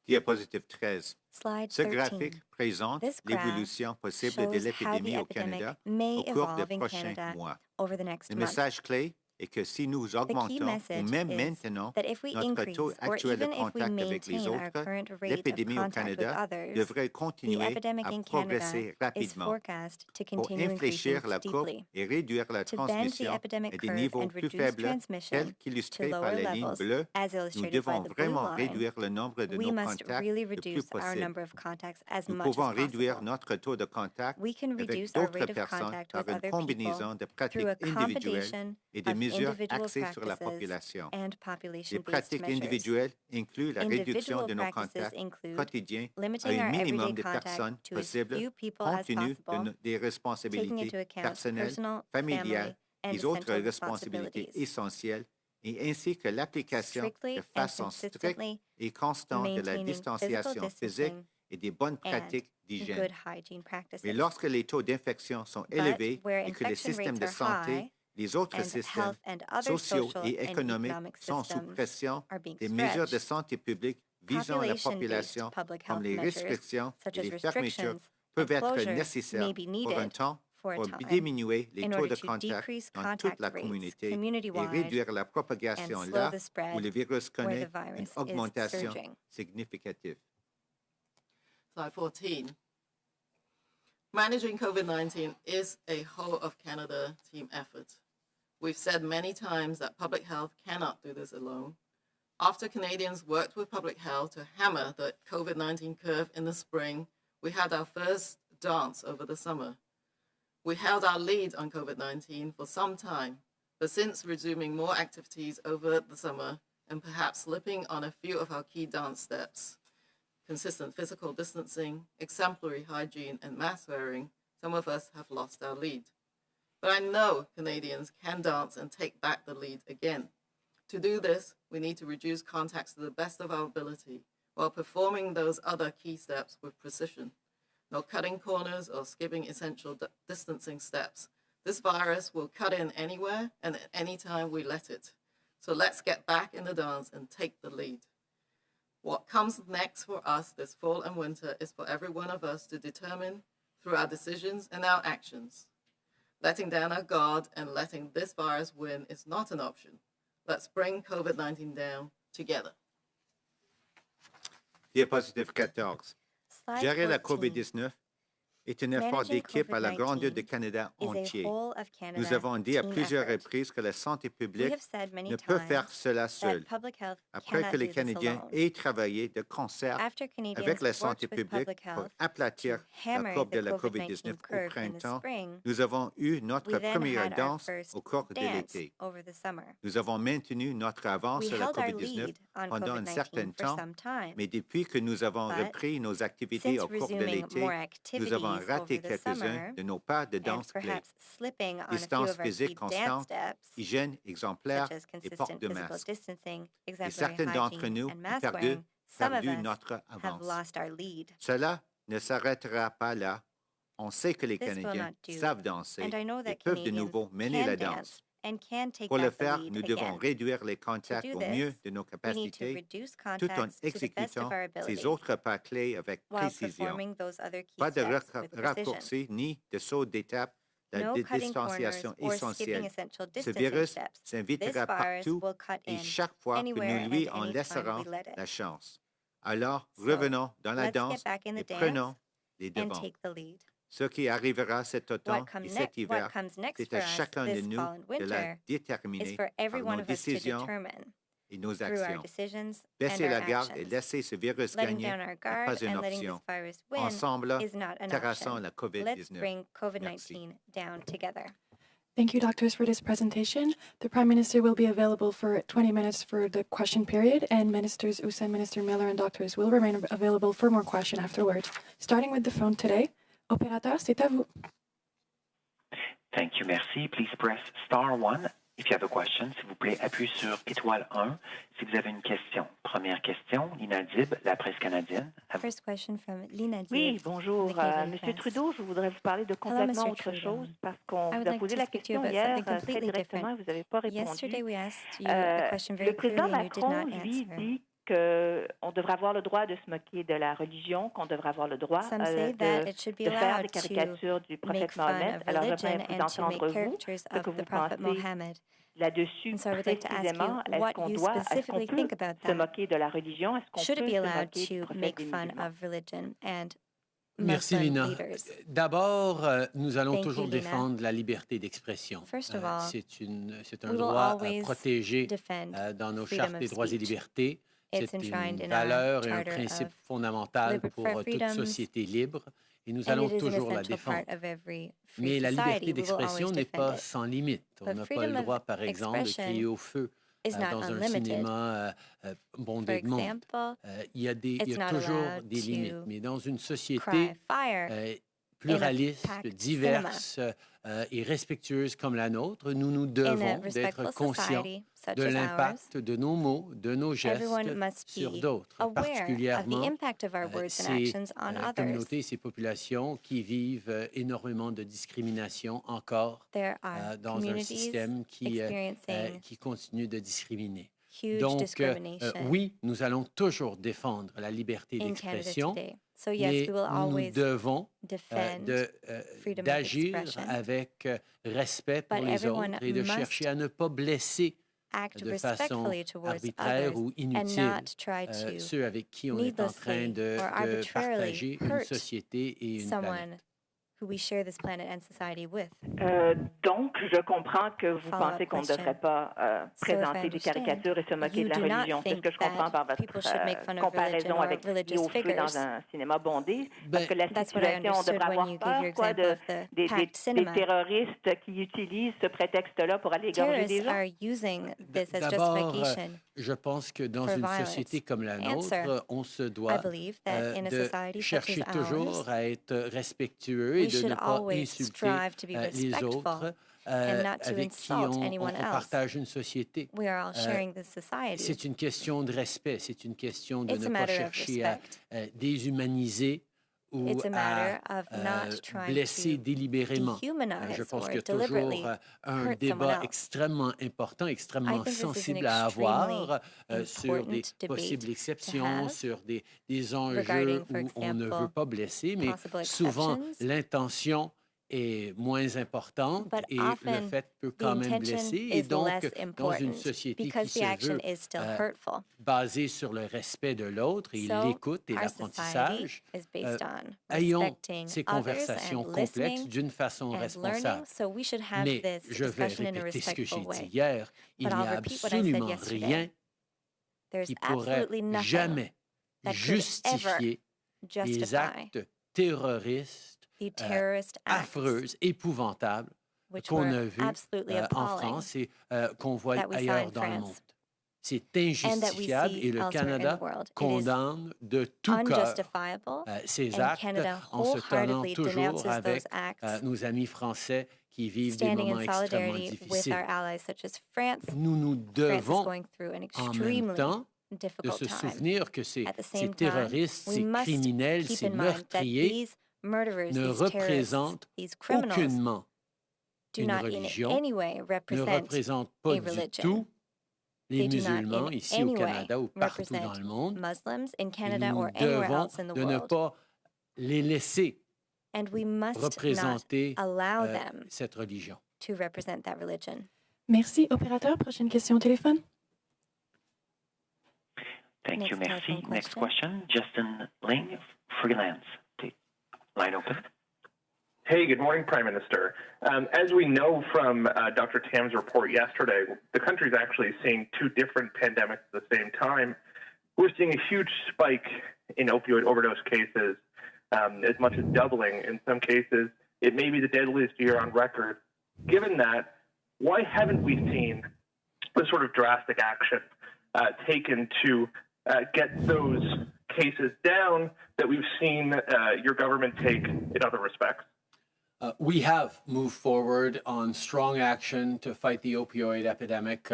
Diapositive 13. Slide Ce 13. graphique présente This graph l'évolution possible de shows how the l'épidémie au epidemic Canada may au cours des evolve in prochains Canada mois. over the next Le month. message clé est que si nous The key augmentons ou message même is maintenant that if we notre increase taux or actuel de even if we contact avec les maintain our autres, current rate of l'épidémie au contact with Canada others, devrait the continuer epidemic à in progresser Canada is rapidement. forecast to Pour continue increasing infléchir la courbe steeply. et réduire la To bend the transmission epidemic à des curve niveaux and plus reduce faibles, transmission tels to qu'illustrés par lower la ligne levels, bleue, as nous illustrated by devons the blue vraiment line, réduire le nombre de we nos must contacts really le plus reduce our possible. number of contacts as Nous much as pouvons réduire possible. notre taux de contact We can avec reduce our d'autres rate of personnes contact par with une other people combinaison de through pratiques a individuelles combination et de of mesures individual axées sur la practices population. and Les population-based pratiques measures. individuelles incluent la réduction Individual de nos practices contacts include quotidiens à limiting un our minimum everyday de personnes contact to as possible, few people compte as tenu de possible, des taking responsabilités into account personnelles, personal, familiales family, and et autres essential responsabilités responsibilities, essentielles, et ainsi que l'application strictly de and façon stricte consistently et constante de la maintaining physical distanciation physique distancing et des bonnes and pratiques d'hygiène. good hygiene practices. Mais lorsque les taux d'infection sont But élevés where et que les infection systèmes rates de are santé, high les autres and systèmes health and other sociaux social et and économiques economic sont sous systems pression, are being des mesures de stretched, santé publique visant la population-based population, public comme health les measures, restrictions such et as les fermetures, restrictions and peuvent être closures, nécessaires may be pour un needed temps for a pour time diminuer les in taux order de to contact decrease dans toute contact la rates communauté et community-wide réduire la and propagation slow là the où spread le virus where connaît the une virus is augmentation surging. significative. Slide 14. Managing COVID-19 is a whole of Canada team effort. We've said many times that public health cannot do this alone. After Canadians worked with public health to hammer the COVID-19 curve in the spring, we had our first dance over the summer. We held our lead on COVID-19 for some time, but since resuming more activities over the summer and perhaps slipping on a few of our key dance steps, consistent physical distancing, exemplary hygiene, and mask wearing, some of us have lost our lead. But I know Canadians can dance and take back the lead again. To do this, we need to reduce contacts to the best of our ability while performing those other key steps with precision. No cutting corners or skipping essential distancing steps. This virus will cut in anywhere and at any time we let it. So let's get back in the dance and take the lead. What comes next for us this fall and winter is for every one of us to determine through our decisions and our actions. Letting down our guard and letting this virus win is not an option. Let's bring COVID-19 down together. Diapositive 14. Slide Gérer la 14 COVID-19 est un effort Managing d'équipe à la grandeur COVID-19 du Canada is a entier. whole of Canada Nous avons dit à team plusieurs effort. reprises que la santé We publique have said many ne peut times faire cela seule. that public health Après cannot que les do this Canadiens alone. aient travaillé de concert After Canadians avec la santé worked with publique public pour health aplatir to la hammer courbe the de la COVID-19 COVID-19 au curve in the printemps, spring, nous avons eu notre we then première had our danse first au cours de dance l'été. over the summer. Nous avons maintenu notre avance We sur la held our COVID-19 lead on pendant un certain COVID-19 for temps, some time, mais depuis que nous avons but repris nos activités since au cours de resuming l'été, more nous avons activities raté over the quelques-uns summer de nos pas de and danse clés. perhaps slipping on a few Distance of our key physique dance constante, steps, hygiène exemplaire such as et port consistent de physical masque. distancing, Et exemplary certains d'entre hygiene, nous and ont mask perdu wearing, some of us notre have avance. lost our lead. Cela ne s'arrêtera pas là. On sait que les This will Canadiens not do, savent danser and I know et that peuvent de Canadians nouveau mener can la dance danse. and can take Pour le back the faire, lead nous devons again. réduire les To contacts do au mieux this, de nos we need to capacités, reduce tout en contacts to the best exécutant of our ces ability autres pas clés avec while précision. performing those other key Pas de steps with precision. raccourcis ni de saut d'étape. La No cutting distanciation corners or skipping essentielle. essential Ce distancing virus steps. This s'invitera virus partout will cut et in chaque fois que anywhere nous lui and en anytime laisserons we let it. la chance. Alors, So, revenons dans la let's danse get back in et the dance prenons les and devants. take the lead. Ce qui arrivera cet automne et cet hiver, What comes next c'est for à us chacun de this nous fall and de la winter is déterminer for every par one nos of us to décisions determine et nos through our actions. decisions Baisser and la our garde et actions. laisser ce virus Letting gagner down our n'est guard pas une and letting this option. virus win Ensemble, is not an terrassons option. la Let's COVID-19. bring Merci. COVID-19 down together. Thank you, doctors, for this presentation. The Prime Minister will be available for 20 minutes for the question period, and Ministers Hussen, Minister Miller, and doctors will remain available for more questions afterwards. Starting with the phone today, Opérateur, c'est à vous. Thank you, merci. Please press star 1 if you have a question. S'il vous plaît, appuyez sur étoile 1 si vous avez une question. Première question, Lina Dib, la presse canadienne. First question from Lina Dib. Oui, bonjour. the Canadian Monsieur Press. Trudeau, je voudrais vous parler de complètement Mr. autre Trudeau. chose parce qu'on I would vous a like posé to la speak to you question about hier something très completely directement et different. vous n'avez pas répondu. Yesterday we asked you a question very Le président clearly and you did Macron, not lui, answer. dit qu'on devrait avoir le droit de se moquer de la religion, qu'on devrait avoir le droit Some say that it should be de faire allowed des to caricatures du make prophète fun Mohamed. of Alors religion j'aimerais vous and to entendre make vous caricatures ce que of the vous Prophet pensez Mohammed. là-dessus And so I would like to ask you précisément. Est-ce what qu'on you doit, est-ce qu'on specifically peut think about se that. moquer de la religion? Est-ce qu'on Should it peut be se allowed moquer du to prophète make des fun musulmans? of religion and Merci Muslim Lina. leaders? D'abord, nous allons Thank you, toujours Lina. défendre la liberté d'expression. First of all, C'est un we will droit always protégé defend dans nos freedom chartes of des droits et speech. libertés. It's C'est enshrined une in our valeur et un Charter principe of fondamental pour toute freedoms, société libre et nous and allons it is an toujours la essential défendre. part of every free Mais la society. liberté We will d'expression always n'est defend pas it. sans limite. On But n'a pas freedom le of droit, par exemple, de expression crier au feu is not dans un unlimited. cinéma For bondé de monde. example, Il y a it's not toujours allowed des limites. to Mais dans une cry société fire pluraliste, packed diverse et respectueuse comme la nôtre, nous nous in a devons respectful d'être conscients society such de as ours. l'impact de nos mots, de nos gestes Everyone must sur be d'autres, aware of the particulièrement impact of our words and ces actions on others. communautés, ces populations qui vivent énormément de discrimination encore There are dans un communities système qui experiencing continue de discriminer. huge Donc, discrimination oui, nous allons toujours défendre la liberté in Canada d'expression, today. So yes, mais we will nous always devons defend freedom of d'agir expression, avec respect pour but les everyone autres et de must chercher à ne pas blesser act de façon respectfully towards arbitraire others ou and inutile not try to ceux avec qui on est en train needlessly de or arbitrarily partager une hurt société et une planète. someone who we share this planet and society with. Donc, je comprends que vous Follow-up pensez qu'on ne question. devrait pas So if I présenter des understand, caricatures et se moquer you de la do not religion. C'est ce think que je comprends par that votre people should make fun of religion comparaison or avec religious au feu dans figures. un cinéma bondé. Parce que la That's what I situation, on understood devrait when avoir you gave your peur quoi, example of the des packed cinema. terroristes qui utilisent ce prétexte-là pour aller égorger des Terrorists gens. are using this as D'abord, justification. je pense que dans for une violence. société comme la Answer, nôtre, on se I doit believe that in a de society such as chercher ours, toujours à être respectueux et we de ne should pas always insulter strive to be les respectful autres and not to avec qui insult on anyone else. partage une société. We are all sharing this society. C'est une question de respect, c'est une question de It's ne a pas matter of chercher à respect. déshumaniser ou It's a à matter of not trying blesser to délibérément. dehumanize Je pense or qu'il y a toujours deliberately un hurt débat someone else. extrêmement important, I extrêmement think this is an sensible à avoir extremely sur des important debate possibles to exceptions, have sur des enjeux regarding, for où on ne veut example, pas blesser, mais possible souvent exceptions. l'intention est moins importante But et le often, fait peut the quand même intention blesser. Et is donc, less dans une important société qui because the se action veut is still hurtful. basée sur le respect de l'autre et So, l'écoute et our society l'apprentissage, is based on ayons respecting ces others conversations and complexes listening d'une façon and learning. responsable. So we should have Mais this je vais discussion in a répéter ce que j'ai respectful dit way. hier. Il But n'y I'll a repeat what I said absolument yesterday. rien There's qui pourrait absolutely nothing jamais that could justifier les justify actes terroristes the terrorist acts, affreux, épouvantables which qu'on were a vus absolutely en appalling, France et qu'on voit that we saw ailleurs in dans le France. monde. C'est and that we injustifiable see et le elsewhere in Canada the world. It is condamne de tout cœur unjustifiable, ces and actes Canada en se tenant wholeheartedly toujours denounces avec those acts, nos amis français qui vivent des standing moments in extrêmement solidarity with difficiles. our allies such as France. Nous France is devons going through an en même extremely temps de difficult se time. souvenir que ces At the same time, terroristes, we ces must criminels, keep ces in mind that meurtriers these murderers, ne these terrorists, représentent these criminals aucunement do une not in religion, any way ne represent représentent pas a du religion. tout les They do not musulmans in ici au any way Canada ou partout dans represent le monde. Muslims in Et Canada nous or anywhere devons else in the de ne world. pas les laisser And we must not représenter allow them cette religion. to represent that religion. Merci. Opérateur, prochaine question au téléphone. Thank you, Next merci. telephone Next question. question, Justin Ling, Freelance. Line open. Hey, good morning, Prime Minister. As we know from Dr. Tam's report yesterday, the country is actually seeing two different pandemics at the same time. We're seeing a huge spike in opioid overdose cases, as much as doubling in some cases. It may be the deadliest year on record. Given that, why haven't we seen the sort of drastic action taken to get those cases down that we've seen your government take in other respects? We have moved forward on strong action to fight the opioid epidemic,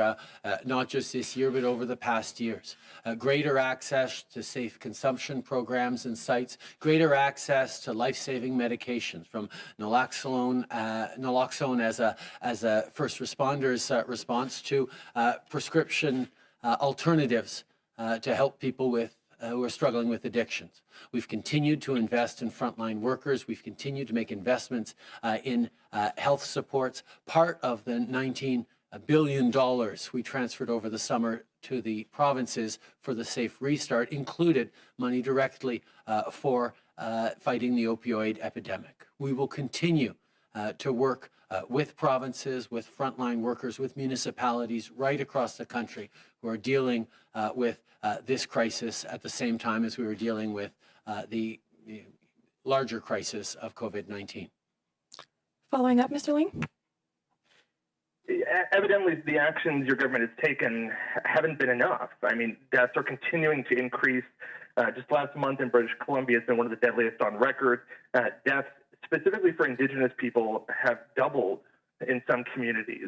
not just this year, but over the past years. Greater access to safe consumption programs and sites, greater access to life-saving medications, from naloxone as a first responder's response to prescription alternatives to help people who are struggling with addictions. We've continued to invest in frontline workers. We've continued to make investments in health supports. Part of the $19 billion we transferred over the summer to the provinces for the Safe Restart included money directly for fighting the opioid epidemic. We will continue to work with provinces, with frontline workers, with municipalities right across the country who are dealing with this crisis at the same time as we were dealing with the larger crisis of COVID-19. Following up, Mr. Ling? Evidently, the actions your government has taken haven't been enough. I mean, deaths are continuing to increase. Just last month in British Columbia, it's been one of the deadliest on record. Deaths specifically for Indigenous people have doubled in some communities.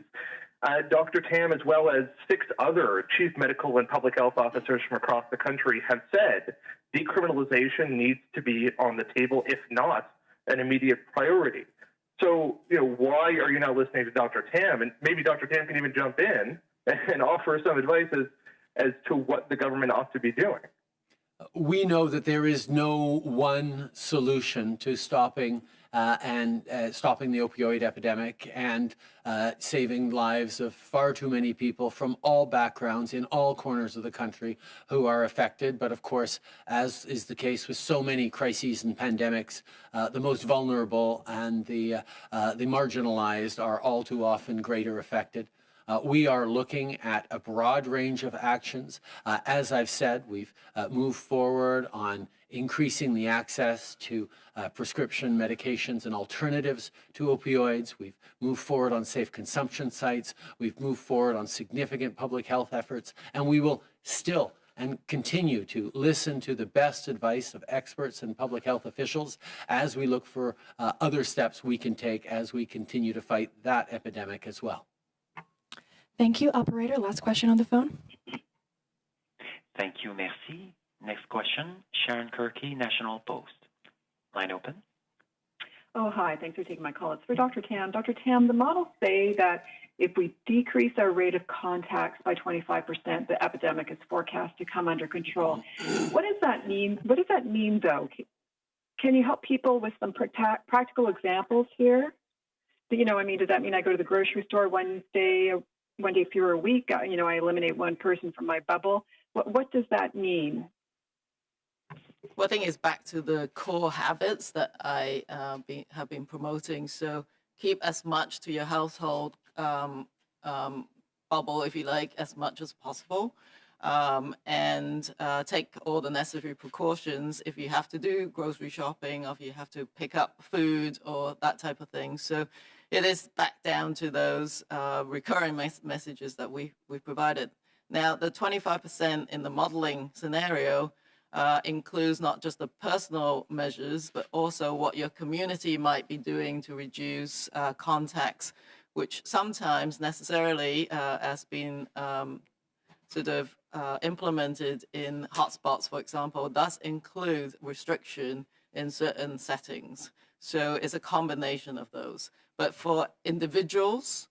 Dr. Tam, as well as 6 other chief medical and public health officers from across the country, have said decriminalization needs to be on the table, if not an immediate priority. So, why are you not listening to Dr. Tam? And maybe Dr. Tam can even jump in and offer some advice as as to what the government ought to be doing? We know that there is no one solution to stopping stopping the opioid epidemic and saving lives of far too many people from all backgrounds in all corners of the country who are affected. But of course, as is the case with so many crises and pandemics, the most vulnerable and the marginalized are all too often greater affected. We are looking at a broad range of actions. As I've said, we've moved forward on increasing the access to prescription medications and alternatives to opioids. We've moved forward on safe consumption sites. We've moved forward on significant public health efforts, and we will still and continue to listen to the best advice of experts and public health officials as we look for other steps we can take as we continue to fight that epidemic as well. Thank you. Operator, last question on the phone. Thank you, merci. Next question, Sharon Kirky, National Post. Line open. Oh, hi. Thanks for taking my call. It's for Dr. Tam. Dr. Tam, the models say that if we decrease our rate of contacts by 25%, the epidemic is forecast to come under control. What does that mean? What does that mean, though? Can you help people with some practical examples here? You know, I mean, does that mean I go to the grocery store one day fewer a week? You know, I eliminate one person from my bubble. What does that mean? Well, I think it's back to the core habits that I have been promoting. So keep as much to your household bubble, if you like, as much as possible. And take all the necessary precautions if you have to do grocery shopping or if you have to pick up food or that type of thing. So it is back down to those recurring messages that we provided. Now, the 25% in the modeling scenario includes not just the personal measures, but also what your community might be doing to reduce contacts, which sometimes necessarily has been sort of implemented in hotspots, for example, does include restriction in certain settings. So it's a combination of those. But for individuals,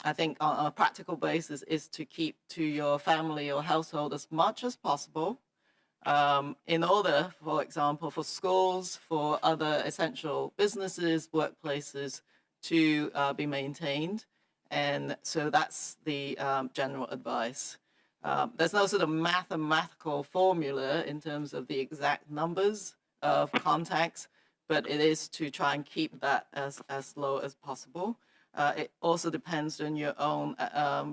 I think on a practical basis is to keep to your family or household as much as possible in order, for example, for schools, for other essential businesses, workplaces to be maintained. And so that's the general advice. There's no sort of mathematical formula in terms of the exact numbers of contacts, but it is to try and keep that as low as possible. It also depends on your own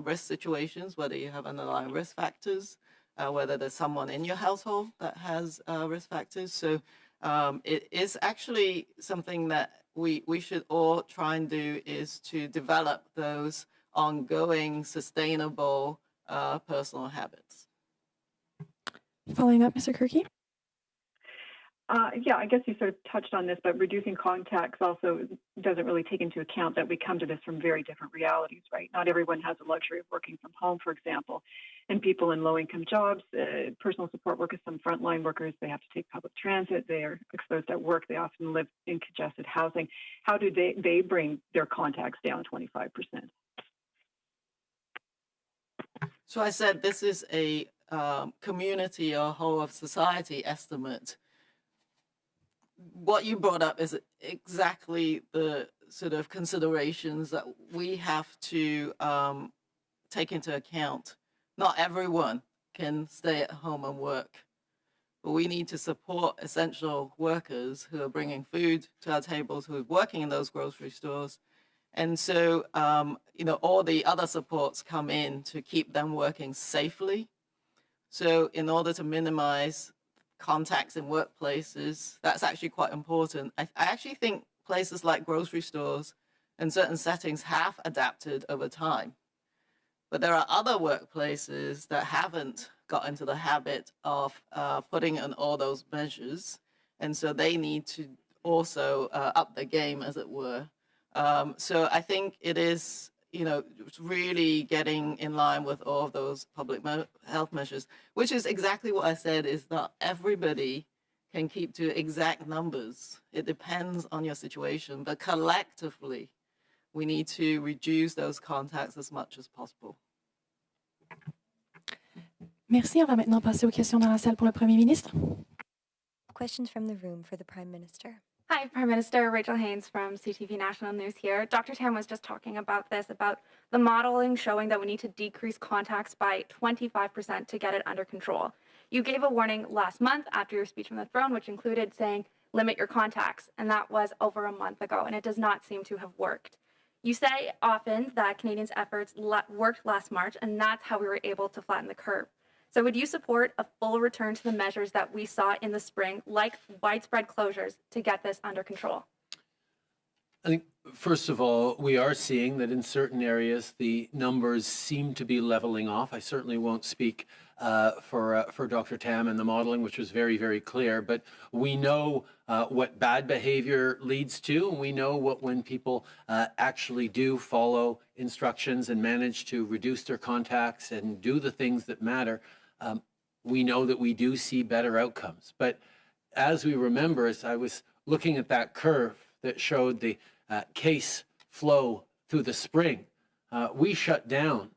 risk situations, whether you have underlying risk factors, whether there's someone in your household that has risk factors. So it is actually something that we should all try and do, is to develop those ongoing, sustainable personal habits. Following up, Mr. Kirky? Yeah, I guess you sort of touched on this, but reducing contacts also doesn't really take into account that we come to this from very different realities, right? Not everyone has the luxury of working from home, for example. And people in low-income jobs, personal support workers, some frontline workers, they have to take public transit. They are exposed at work. They often live in congested housing. How do they bring their contacts down 25%? So I said this is a community or whole of society estimate. What you brought up is exactly the sort of considerations that we have to take into account. Not everyone can stay at home and work, but we need to support essential workers who are bringing food to our tables, who are working in those grocery stores. And so, you know, all the other supports come in to keep them working safely. So in order to minimize contacts in workplaces, that's actually quite important. I actually think places like grocery stores in certain settings have adapted over time. But there are other workplaces that haven't got into the habit of putting in all those measures. And so they need to also up their game, as it were. So I think it is, you know, really getting in line with all of those public health measures, which is exactly what I said, is not everybody can keep to exact numbers. It depends on your situation, but collectively, we need to reduce those contacts as much as possible. Merci. On va maintenant passer aux questions dans la salle pour le Premier ministre. Questions from the room for the Prime Minister. Hi, Prime Minister. Rachel Haynes from CTV National News here. Dr. Tam was just talking about this, about the modeling showing that we need to decrease contacts by 25% to get it under control. You gave a warning last month after your speech from the throne, which included saying, limit your contacts, and that was over a month ago, and it does not seem to have worked. You say often that Canadians' efforts worked last March, and that's how we were able to flatten the curve. So would you support a full return to the measures that we saw in the spring, like widespread closures, to get this under control? I think, first of all, we are seeing that in certain areas the numbers seem to be leveling off. I certainly won't speak for Dr. Tam and the modeling, which was very, very clear, but we know what bad behavior leads to, and we know what when people actually do follow instructions and manage to reduce their contacts and do the things that matter, we know that we do see better outcomes. But as we remember, as I was looking at that curve that showed the case flow through the spring, we shut down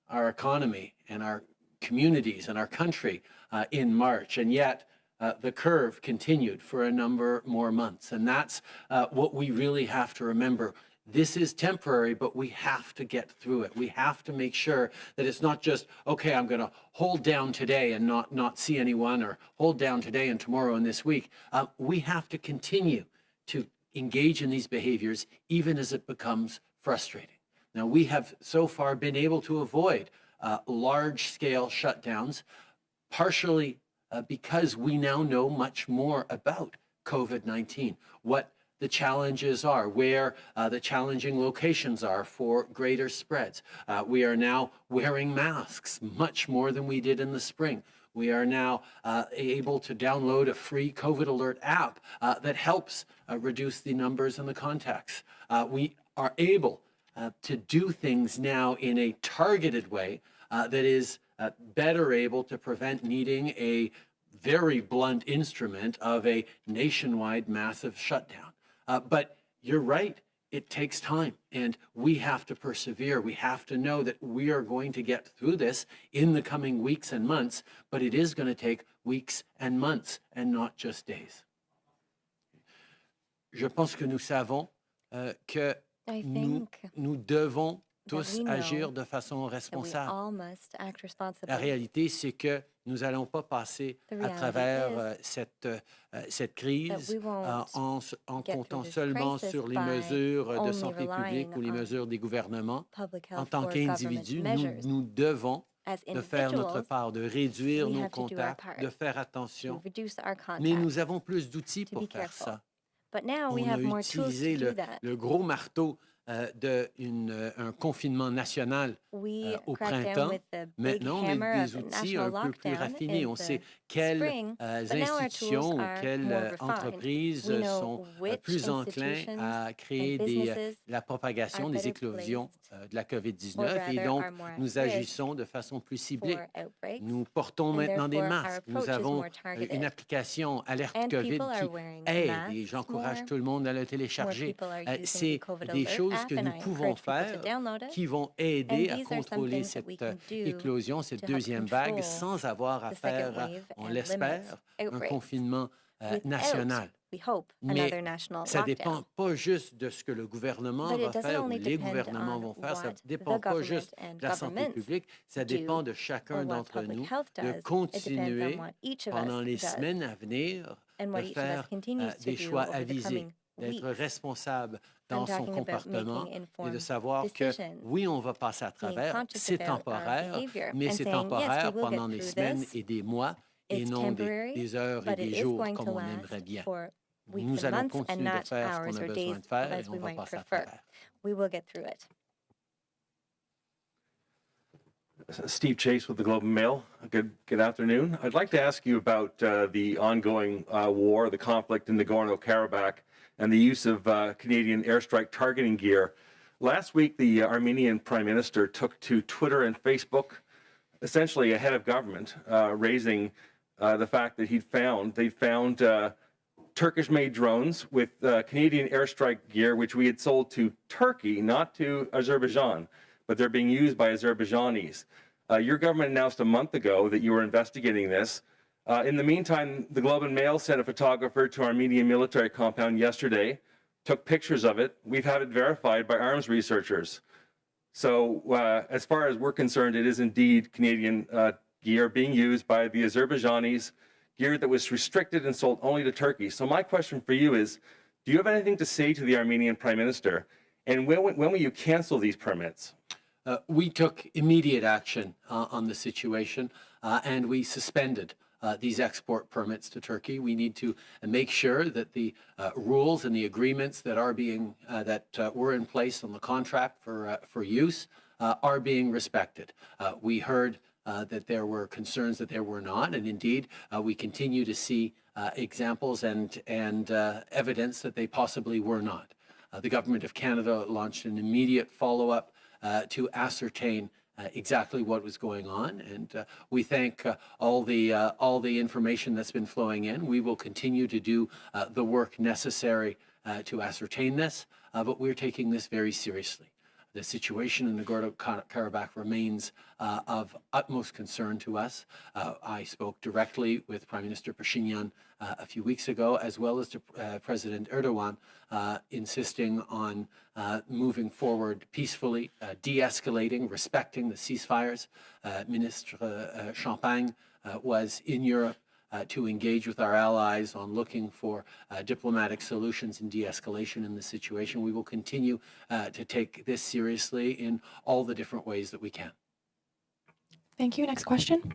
our economy and our communities and our country in March, and yet the curve continued for a number more months. And that's what we really have to remember. This is temporary, but we have to get through it. We have to make sure that it's not just, okay, I'm going to hold down today and not see anyone, or hold down today and tomorrow and this week. We have to continue to engage in these behaviors, even as it becomes frustrating. Now, we have so far been able to avoid large-scale shutdowns, partially because we now know much more about COVID-19, what the challenges are, where the challenging locations are for greater spreads. We are now wearing masks much more than we did in the spring. We are now able to download a free COVID alert app that helps reduce the numbers and the contacts. We are able to do things now in a targeted way that is better able to prevent needing a very blunt instrument of a nationwide massive shutdown. But you're right, it takes time, and we have to persevere. We have to know that we are going to get through this in the coming weeks and months, but it is going to take weeks and months and not just days. Je pense que nous savons que nous devons tous agir de façon responsable. La réalité, c'est que nous n'allons pas passer à travers cette crise en comptant seulement sur les mesures de santé publique ou les mesures des gouvernements. En tant qu'individus, nous devons de faire notre part, de réduire nos contacts, de faire attention. Mais nous avons plus d'outils pour faire ça. On a utilisé le gros marteau d'un confinement national au printemps. Maintenant, on a des outils un peu plus raffinés. On sait quelles institutions ou quelles entreprises sont plus enclins à créer la propagation, des éclosions de la COVID-19. Et donc, nous agissons de façon plus ciblée. Nous portons maintenant des masques. Nous avons une application Alerte COVID qui aide, et j'encourage tout le monde à le télécharger. C'est des choses que nous pouvons faire qui vont aider à contrôler cette éclosion, cette deuxième vague, sans avoir à faire, on l'espère, un confinement national. Mais ça ne dépend pas juste de ce que le gouvernement va faire ou les gouvernements vont faire. Ça ne dépend pas juste de la santé publique. Ça dépend de chacun d'entre nous de continuer pendant les semaines à venir de faire des choix avisés, d'être responsable dans son comportement et de savoir que oui, on va passer à travers, c'est temporaire, mais c'est temporaire pendant des semaines et des mois et non des heures et des jours comme on aimerait bien. Nous allons continuer de faire ce qu'on a besoin de faire et on va passer à travers. Steve Chase with the Globe and Mail. Good afternoon. I'd like to ask you about the ongoing war, the conflict in Nagorno-Karabakh, and the use of Canadian airstrike targeting gear. Last week, the Armenian Prime Minister took to Twitter and Facebook, essentially a head of government, raising the fact that they found Turkish-made drones with Canadian airstrike gear, which we had sold to Turkey, not to Azerbaijan, but they're being used by Azerbaijanis. Your government announced a month ago that you were investigating this. In the meantime, the Globe and Mail sent a photographer to Armenian military compound yesterday, took pictures of it. We've had it verified by arms researchers. So as far as we're concerned, it is indeed Canadian gear being used by the Azerbaijanis, gear that was restricted and sold only to Turkey. So my question for you is, do you have anything to say to the Armenian Prime Minister? And when will you cancel these permits? We took immediate action on the situation and we suspended these export permits to Turkey. We need to make sure that the rules and the agreements that are being were in place on the contract for use are being respected. We heard that there were concerns that there were not, and indeed we continue to see examples and evidence that they possibly were not. The Government of Canada launched an immediate follow-up to ascertain exactly what was going on, and we thank all the information that's been flowing in. We will continue to do the work necessary to ascertain this, but we're taking this very seriously. The situation in Nagorno-Karabakh remains of utmost concern to us. I spoke directly with Prime Minister Pashinyan a few weeks ago, as well as to President Erdogan, insisting on moving forward peacefully, de-escalating, respecting the ceasefires. Minister Champagne was in Europe to engage with our allies on looking for diplomatic solutions and de-escalation in the situation. We will continue to take this seriously in all the different ways that we can. Thank you. Next question.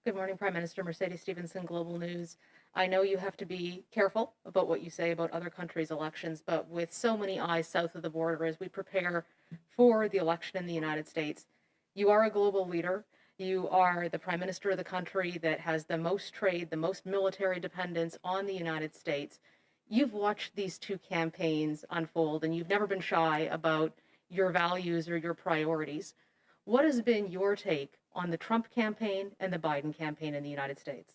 Good morning, Prime Minister. Mercedes Stevenson, Global News. I know you have to be careful about what you say about other countries' elections, but with so many eyes south of the border as we prepare for the election in the United States, you are a global leader. You are the Prime Minister of the country that has the most trade, the most military dependence on the United States. You've watched these two campaigns unfold, and you've never been shy about your values or your priorities. What has been your take on the Trump campaign and the Biden campaign in the United States?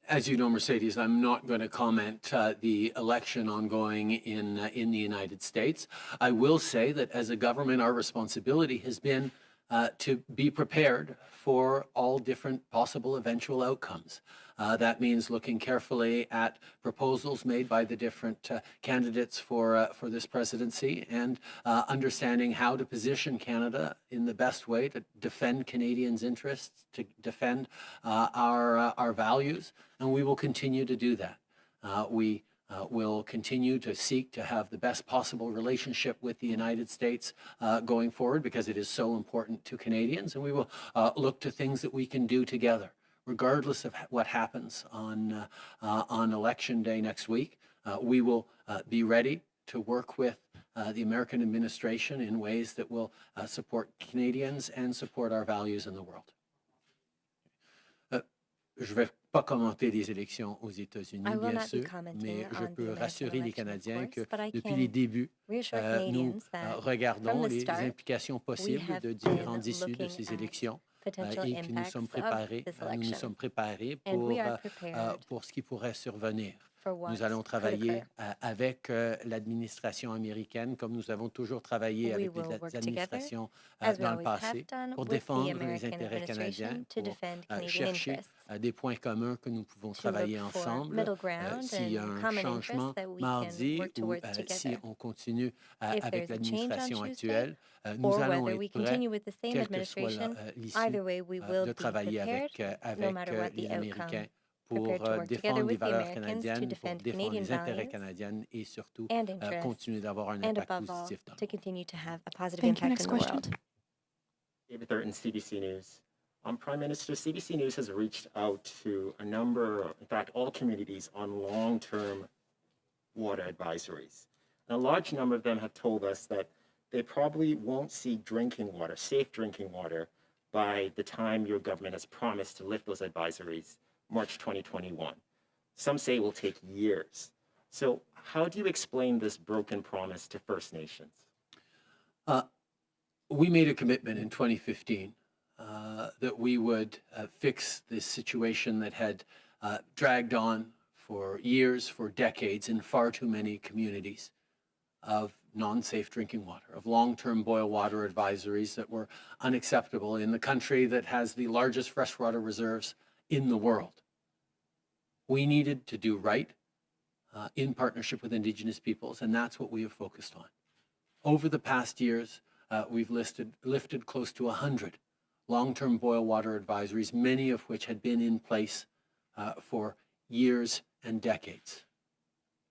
As you know, Mercedes, I'm not going to comment the election ongoing in the United States. I will say that as a government, our responsibility has been to be prepared for all different possible eventual outcomes. That means looking carefully at proposals made by the different candidates for this presidency and understanding how to position Canada in the best way to defend Canadians' interests, to defend our values, and we will continue to do that. We will continue to seek to have the best possible relationship with the United States going forward because it is so important to Canadians, and we will look to things that we can do together. Regardless of what happens on Election Day next week, we will be ready to work with the American administration in ways that will support Canadians and support our values in the world. Je ne vais pas commenter les élections aux États-Unis, bien sûr, mais je peux rassurer les Canadiens que depuis les débuts, nous regardons les implications possibles de différentes issues de ces élections et que nous sommes préparés pour ce qui pourrait survenir. Nous allons travailler avec l'administration américaine, comme nous avons toujours travaillé avec les administrations dans le passé, pour défendre les intérêts canadiens, pour chercher des points communs que nous pouvons travailler ensemble. S'il y a un changement mardi ou si on continue avec l'administration actuelle, nous allons être prêts, quelle que soit l'issue, de travailler avec les Américains pour défendre les valeurs canadiennes, pour défendre les intérêts canadiens et surtout continuer d'avoir un impact positif dans Thank you. Next question. David Thurton, CBC News. Prime Minister, CBC News has reached out to a number, in fact, all communities on long-term water advisories. And a large number of them have told us that they probably won't see drinking water, safe drinking water, by the time your government has promised to lift those advisories, March 2021. Some say it will take years. So how do you explain this broken promise to First Nations? We made a commitment in 2015 that we would fix this situation that had dragged on for years, for decades, in far too many communities of non-safe drinking water, of long-term boil water advisories that were unacceptable in the country that has the largest freshwater reserves in the world. We needed to do right in partnership with Indigenous peoples, and that's what we have focused on. Over the past years, we've lifted close to 100 long-term boil water advisories, many of which had been in place for years and decades.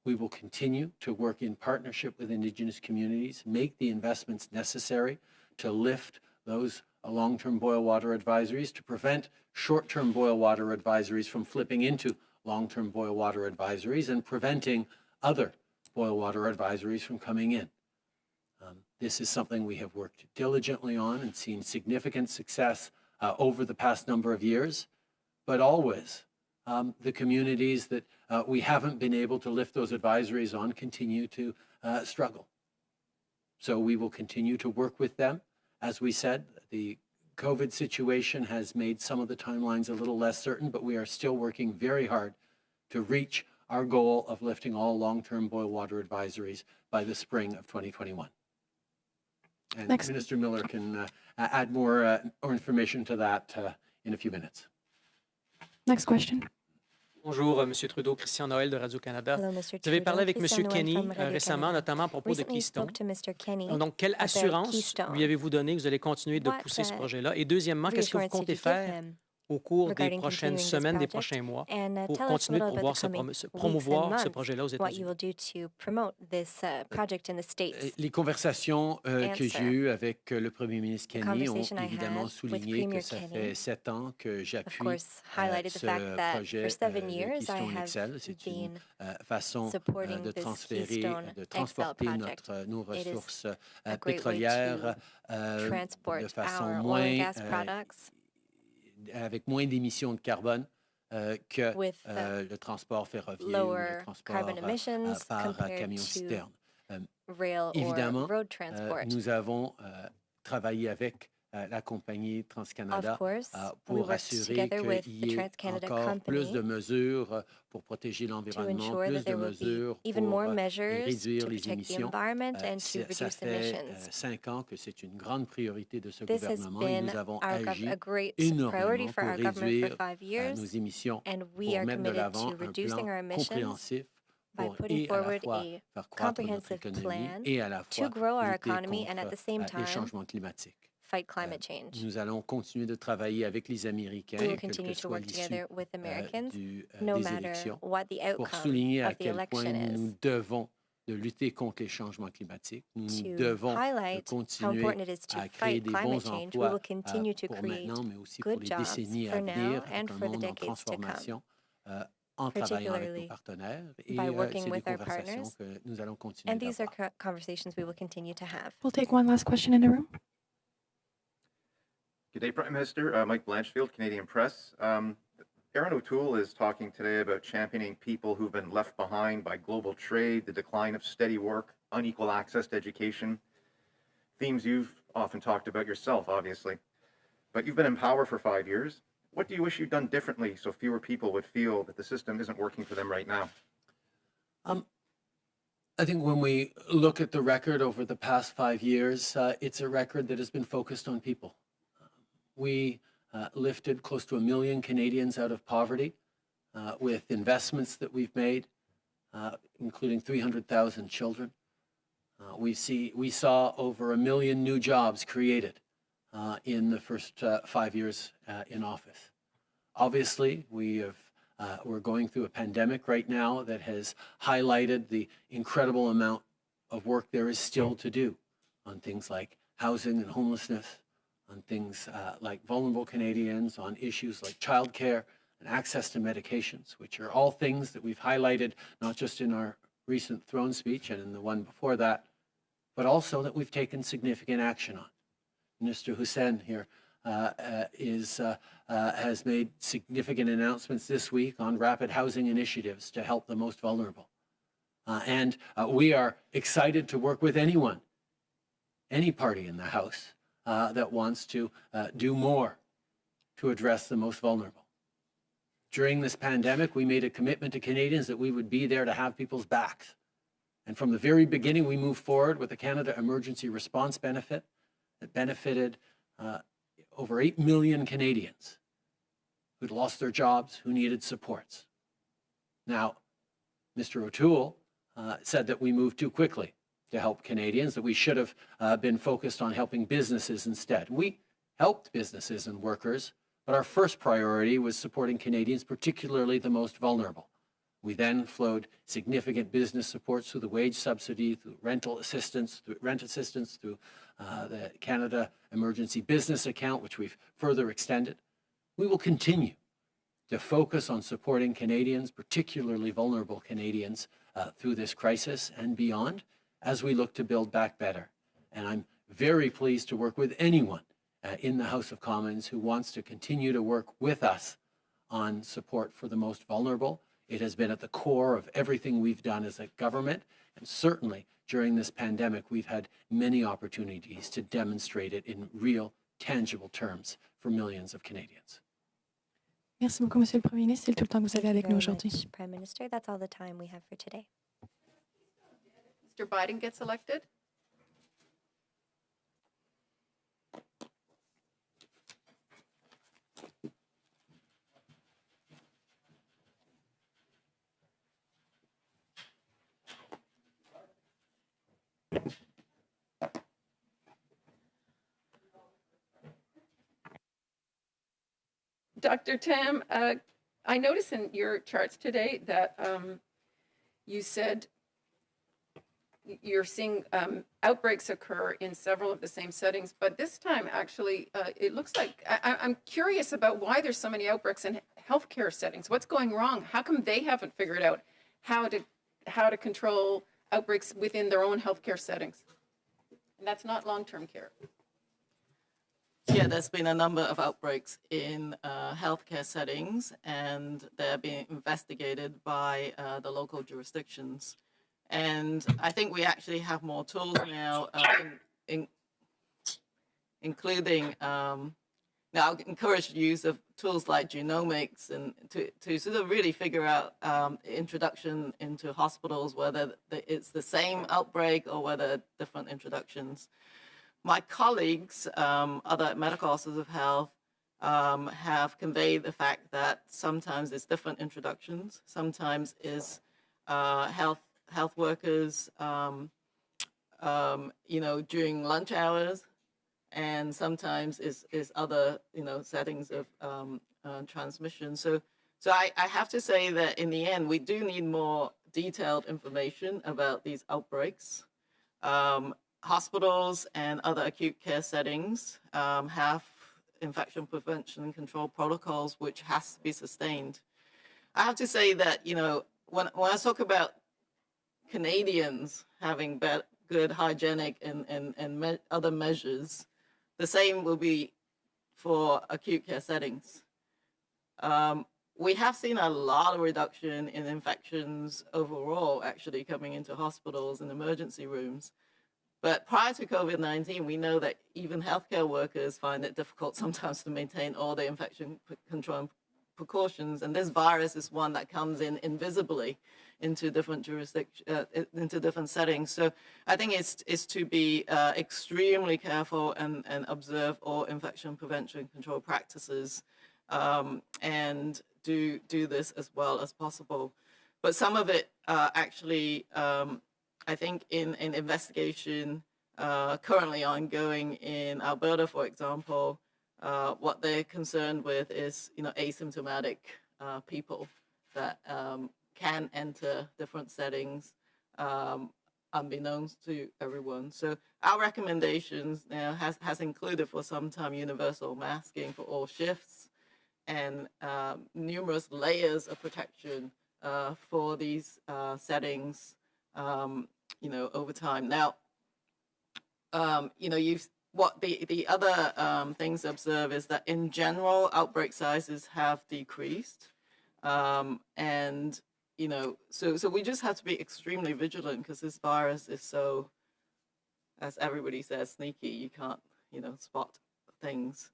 We will continue to work in partnership with Indigenous communities, make the investments necessary to lift those long-term boil water advisories, to prevent short-term boil water advisories from flipping into long-term boil water advisories and preventing other boil water advisories from coming in. This is something we have worked diligently on and seen significant success over the past number of years, but always the communities that we haven't been able to lift those advisories on continue to struggle. So we will continue to work with them. As we said, the COVID situation has made some of the timelines a little less certain, but we are still working very hard to reach our goal of lifting all long-term boil water advisories by the spring of 2021. And Minister Miller can add more information to that in a few minutes. Next question. Bonjour, Monsieur Trudeau, Christian Noël de Radio-Canada. Vous avez parlé avec Monsieur Kenny récemment, notamment à propos de Keystone. Donc, quelle assurance lui avez-vous donné que vous allez continuer de pousser ce projet-là? Et deuxièmement, qu'est-ce que vous comptez faire au cours des prochaines semaines, des prochains mois, pour continuer de promouvoir ce projet-là aux États-Unis? Les conversations que j'ai eues avec le Premier ministre Kenny ont évidemment souligné que ça fait 7 ans que j'appuie ce projet de Keystone XL. C'est une façon de transporter nos ressources pétrolières de façon avec moins d'émissions de carbone que le transport ferroviaire ou le transport par camion-citerne. Évidemment, nous avons travaillé avec la compagnie TransCanada pour assurer qu'il y ait encore plus de mesures pour protéger l'environnement, plus de mesures pour réduire les émissions. Ça fait 5 ans que c'est une grande priorité de ce gouvernement et nous avons agi énormément pour réduire nos émissions, pour mettre de l'avant un plan compréhensif pour et à la fois faire croître notre économie et à la fois lutter contre les changements climatiques. Nous allons continuer de travailler avec les Américains, quelle que soit l'issue des élections, pour souligner à quel point nous devons de lutter contre les changements climatiques. Nous devons continuer à créer des bons emplois pour maintenant, mais aussi pour les décennies à venir, avec un monde en transformation, en travaillant avec nos partenaires. Et c'est des conversations que nous allons continuer d'avoir. We'll take one last question in the room. Good day, Prime Minister. Mike Blanchfield, Canadian Press. Erin O'Toole is talking today about championing people who've been left behind by global trade, the decline of steady work, unequal access to education. Themes you've often talked about yourself, obviously. But you've been in power for 5 years. What do you wish you'd done differently so fewer people would feel that the system isn't working for them right now? I think when we look at the record over the past 5 years, it's a record that has been focused on people. We lifted close to 1 million Canadians out of poverty with investments that we've made, including 300,000 children. We saw over 1 million new jobs created in the first 5 years in office. Obviously, we're going through a pandemic right now that has highlighted the incredible amount of work there is still to do on things like housing and homelessness, on things like vulnerable Canadians, on issues like childcare and access to medications, which are all things that we've highlighted not just in our recent throne speech and in the one before that, but also that we've taken significant action on. Minister Hussen here has made significant announcements this week on rapid housing initiatives to help the most vulnerable. And we are excited to work with anyone, any party in the House, that wants to do more to address the most vulnerable. During this pandemic, we made a commitment to Canadians that we would be there to have people's backs, And from the very beginning, we moved forward with the Canada Emergency Response Benefit that benefited over 8 million Canadians who'd lost their jobs, who needed supports. Now, Mr. O'Toole said that we moved too quickly to help Canadians, that we should have been focused on helping businesses instead. We helped businesses and workers, but our first priority was supporting Canadians, particularly the most vulnerable. We then flowed significant business supports through the wage subsidy, through rent assistance, through the Canada Emergency Business Account, which we've further extended. We will continue to focus on supporting Canadians, particularly vulnerable Canadians, through this crisis and beyond, as we look to build back better. And I'm very pleased to work with anyone in the House of Commons who wants to continue to work with us on support for the most vulnerable. It has been at the core of everything we've done as a government, and certainly during this pandemic, we've had many opportunities to demonstrate it in real, tangible terms for millions of Canadians. Merci beaucoup, Monsieur le Premier ministre. C'est tout le temps que vous avez avec nous aujourd'hui. Prime Minister, that's all the time we have for today. Mr. Biden gets elected? Dr. Tam, I noticed in your charts today that you said you're seeing outbreaks occur in several of the same settings, but this time actually it looks like I'm curious about why there's so many outbreaks in healthcare settings. What's going wrong? How come they haven't figured out how to control outbreaks within their own healthcare settings? And that's not long-term care. Yeah, there's been a number of outbreaks in healthcare settings, and they're being investigated by the local jurisdictions. And I think we actually have more tools now, including, now I'll encourage the use of tools like genomics and to sort of really figure out introduction into hospitals, whether it's the same outbreak or whether different introductions. My colleagues, other medical officers of health, have conveyed the fact that sometimes it's different introductions, sometimes is health workers, during lunch hours, and sometimes is other, settings of transmission. So I have to say that in the end, we do need more detailed information about these outbreaks. Hospitals and other acute care settings have infection prevention and control protocols, which has to be sustained. I have to say that, when I talk about Canadians having good hygienic and other measures, the same will be for acute care settings. We have seen a lot of reduction in infections overall, actually, coming into hospitals and emergency rooms. But prior to COVID-19, we know that even healthcare workers find it difficult sometimes to maintain all the infection control precautions. And this virus is one that comes in invisibly into different jurisdictions, into different settings. So I think it's to be extremely careful and observe all infection prevention control practices and do this as well as possible. But some of it actually, I think in investigation currently ongoing in Alberta, for example, what they're concerned with is, asymptomatic people that can enter different settings unbeknownst to everyone. So our recommendations now has included for some time universal masking for all shifts and numerous layers of protection for these settings. Over time. Now, what the other things to observe is that in general, outbreak sizes have decreased. And, so we just have to be extremely vigilant because this virus is so, as everybody says, sneaky. You can't, spot things.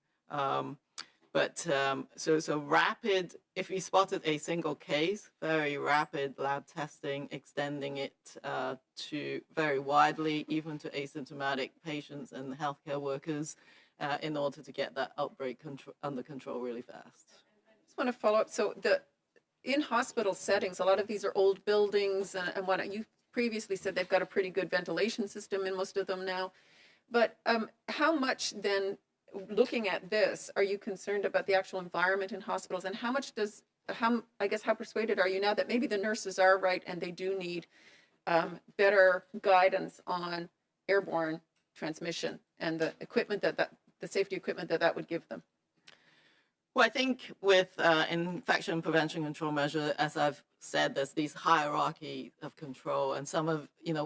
But so rapid, if we spotted a single case, very rapid lab testing, extending it to very widely, even to asymptomatic patients and healthcare workers, in order to get that outbreak under control really fast. I just want to follow up. So in hospital settings, a lot of these are old buildings, and what you previously said, they've got a pretty good ventilation system in most of them now. But how much then, looking at this, are you concerned about the actual environment in hospitals, and how persuaded are you now that maybe the nurses are right and they do need better guidance on airborne transmission and the equipment the safety equipment that would give them? Well, I think with infection prevention control measure, as I've said, there's these hierarchy of control, and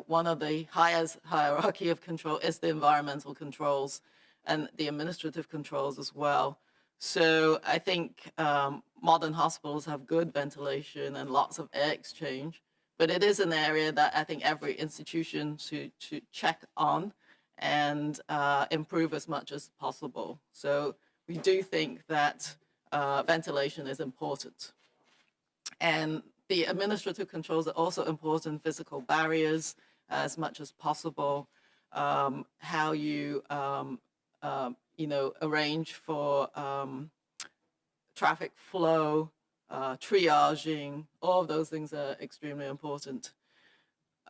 one of the highest hierarchy of control is the environmental controls and the administrative controls as well. So I think modern hospitals have good ventilation and lots of air exchange, but it is an area that I think every institution should check on and improve as much as possible. So we do think that ventilation is important. And the administrative controls are also important, physical barriers as much as possible, how you arrange for traffic flow, triaging, all of those things are extremely important.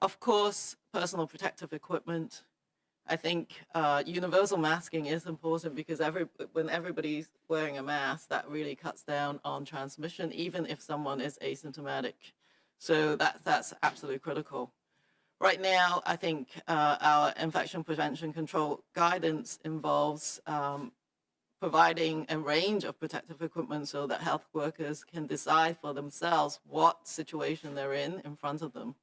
Of course, personal protective equipment. I think universal masking is important because when everybody's wearing a mask, that really cuts down on transmission, even if someone is asymptomatic. So that's absolutely critical. Right now, I think our infection prevention control guidance involves providing a range of protective equipment so that health workers can decide for themselves what situation they're in front of them.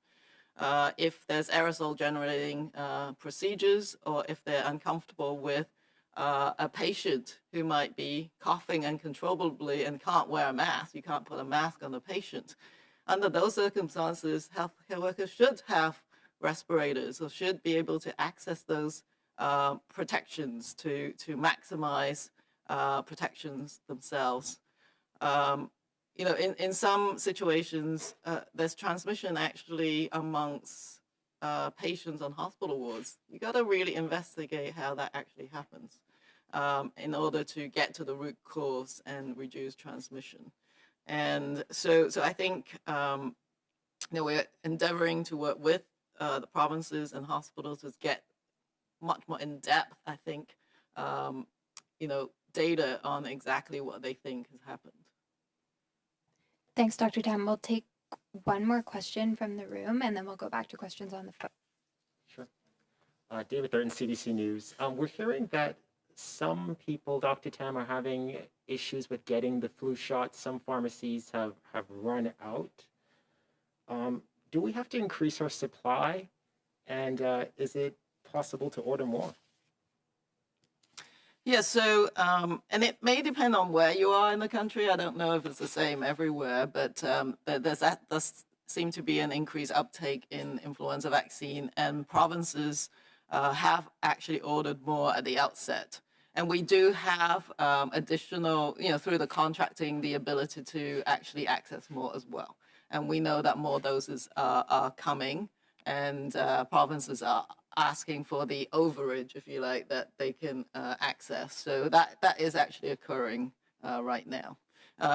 If there's aerosol generating procedures, or if they're uncomfortable with a patient who might be coughing uncontrollably and can't wear a mask, you can't put a mask on the patient. Under those circumstances, healthcare workers should have respirators or should be able to access those protections to maximize protections themselves. In some situations, there's transmission actually amongst patients on hospital wards. You got to really investigate how that actually happens in order to get to the root cause and reduce transmission. And so I think we're endeavoring to work with the provinces and hospitals to get much more in depth, I think, data on exactly what they think has happened. Thanks, Dr. Tam. We'll take one more question from the room, and then we'll go back to questions on the phone. Sure. David Thurton, CDC News. We're hearing that some people, Dr. Tam, are having issues with getting the flu shot. Some pharmacies have run out. Do we have to increase our supply? And is it possible to order more? Yeah, so, and it may depend on where you are in the country. I don't know if it's the same everywhere, but does seem to be an increased uptake in influenza vaccine, and provinces have actually ordered more at the outset. And we do have additional, through the contracting, the ability to actually access more as well. And we know that more doses are coming, and provinces are asking for the overage, if you like, that they can access. So that is actually occurring right now.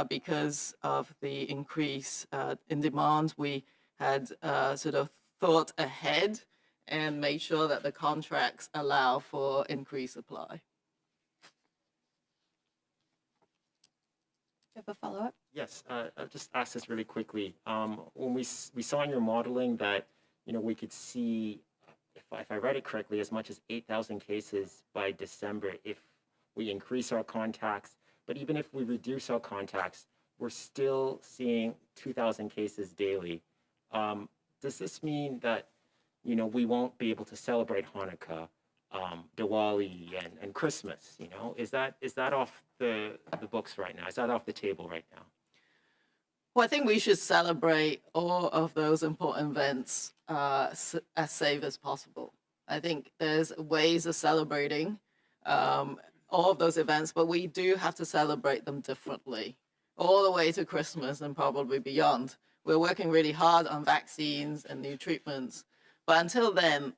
Because of the increase in demand, we had sort of thought ahead and made sure that the contracts allow for increased supply. Do you have a follow-up? Yes, I'll just ask this really quickly. When we saw in your modeling that, we could see, if I read it correctly, as much as 8,000 cases by December if we increase our contacts. But even if we reduce our contacts, we're still seeing 2,000 cases daily. Does this mean that, we won't be able to celebrate Hanukkah, Diwali, and Christmas? Is that off the books right now? Is that off the table right now? Well, I think we should celebrate all of those important events as safe as possible. I think there's ways of celebrating all of those events, but we do have to celebrate them differently, all the way to Christmas and probably beyond. We're working really hard on vaccines and new treatments, but until then,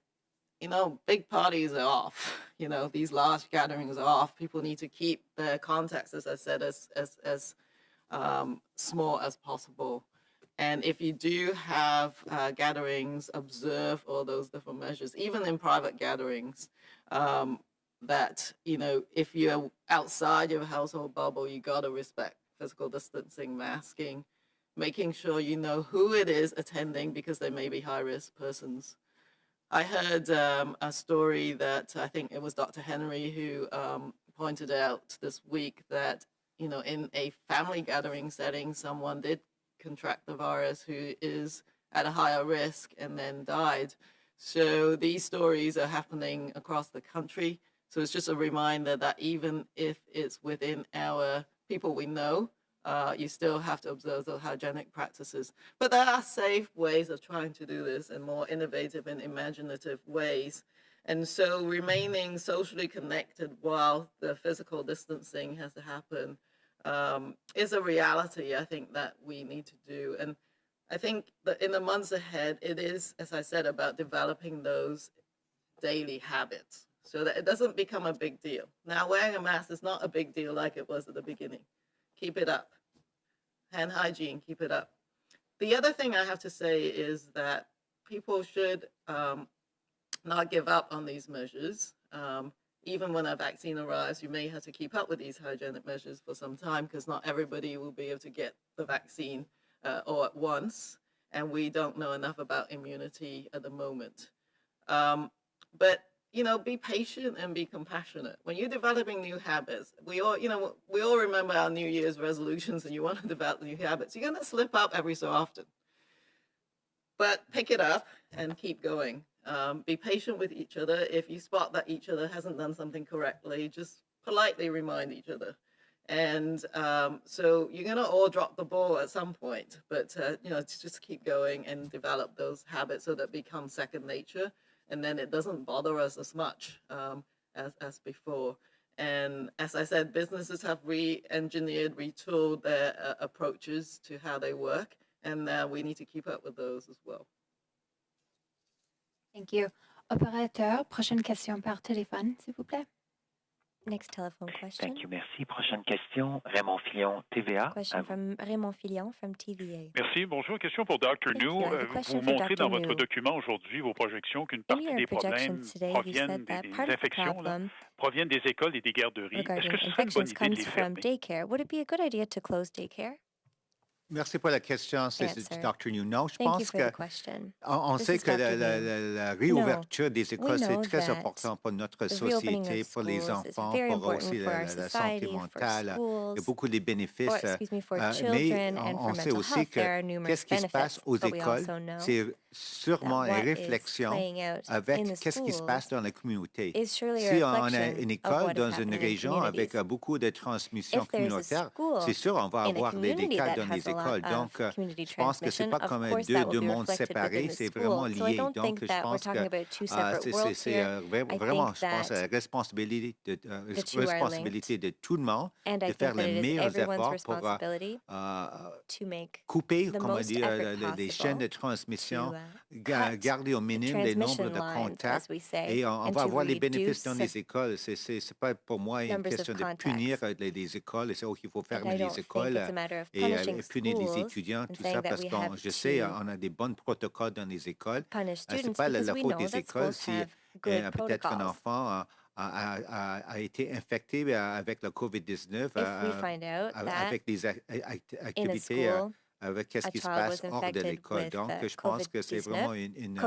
you know, big parties are off. You know, these large gatherings are off. People need to keep their contacts, as I said, as small as possible. And if you do have gatherings, observe all those different measures, even in private gatherings, that, you know, if you're outside your household bubble, you got to respect physical distancing, masking, making sure you know who it is attending because they may be high-risk persons. I heard a story that I think it was Dr. Henry who pointed out this week that, you know, in a family gathering setting, someone did contract the virus who is at a higher risk and then died. So these stories are happening across the country. So it's just a reminder that even if it's within our people we know, you still have to observe those hygienic practices. But there are safe ways of trying to do this and more innovative and imaginative ways. And so remaining socially connected while the physical distancing has to happen is a reality, I think, that we need to do. And I think that in the months ahead, it is, as I said, about developing those daily habits so that it doesn't become a big deal. Now, wearing a mask is not a big deal like it was at the beginning. Keep it up. Hand hygiene, keep it up. The other thing I have to say is that people should not give up on these measures. Even when a vaccine arrives, you may have to keep up with these hygienic measures for some time because not everybody will be able to get the vaccine all at once. And we don't know enough about immunity at the moment. But, you know, be patient and be compassionate. When you're developing new habits, we all remember our New Year's resolutions and you want to develop new habits. You're going to slip up every so often. But pick it up and keep going. Be patient with each other. If you spot that each other hasn't done something correctly, just politely remind each other. And so you're going to all drop the ball at some point, but you know, just keep going and develop those habits so that become second nature. And then it doesn't bother us as much as before. And as I said, businesses have re-engineered, retooled their approaches to how they work. And we need to keep up with those as well. Thank you. Opérateur, prochaine question par téléphone, s'il vous plaît. Next telephone question. Thank you, merci. Prochaine question, Raymond Fillon, TVA. Question from Raymond Fillon from TVA. Merci. Bonjour. Question pour Dr. New. Vous montrez dans votre document aujourd'hui vos projections qu'une partie des problèmes proviennent des infections, proviennent des écoles et des garderies. Est-ce que ce serait une bonne idée de les fermer? Daycare. Would it be a good idea to close daycare? Merci pour la question, c'est Dr. New. Non, je pense que on sait que la réouverture des écoles, c'est très important pour notre société, pour les enfants, pour aussi la santé mentale. Il y a beaucoup de bénéfices. Mais on sait aussi que qu'est-ce qui se passe aux écoles, c'est sûrement une réflexion avec qu'est-ce qui se passe dans la communauté. Si on a une école dans une région avec beaucoup de transmission communautaire, c'est sûr on va avoir des cas dans les écoles. Donc, je pense que ce n'est pas comme deux mondes séparés, c'est vraiment lié. Donc, je pense que c'est vraiment, je pense, la responsabilité de tout le monde de faire les meilleurs efforts pour couper, comment dire, les chaînes de transmission, garder au minimum les nombres de contacts. Et on va avoir les bénéfices dans les écoles. Ce n'est pas pour moi une question de punir les écoles. C'est qu'il faut fermer les écoles et punir les étudiants, tout ça, parce que je sais, on a des bons protocoles dans les écoles. Ce n'est pas la faute des écoles si peut-être un enfant a été infecté avec le COVID-19, avec des activités, avec ce qui se passe hors de l'école. Donc, je pense que c'est vraiment une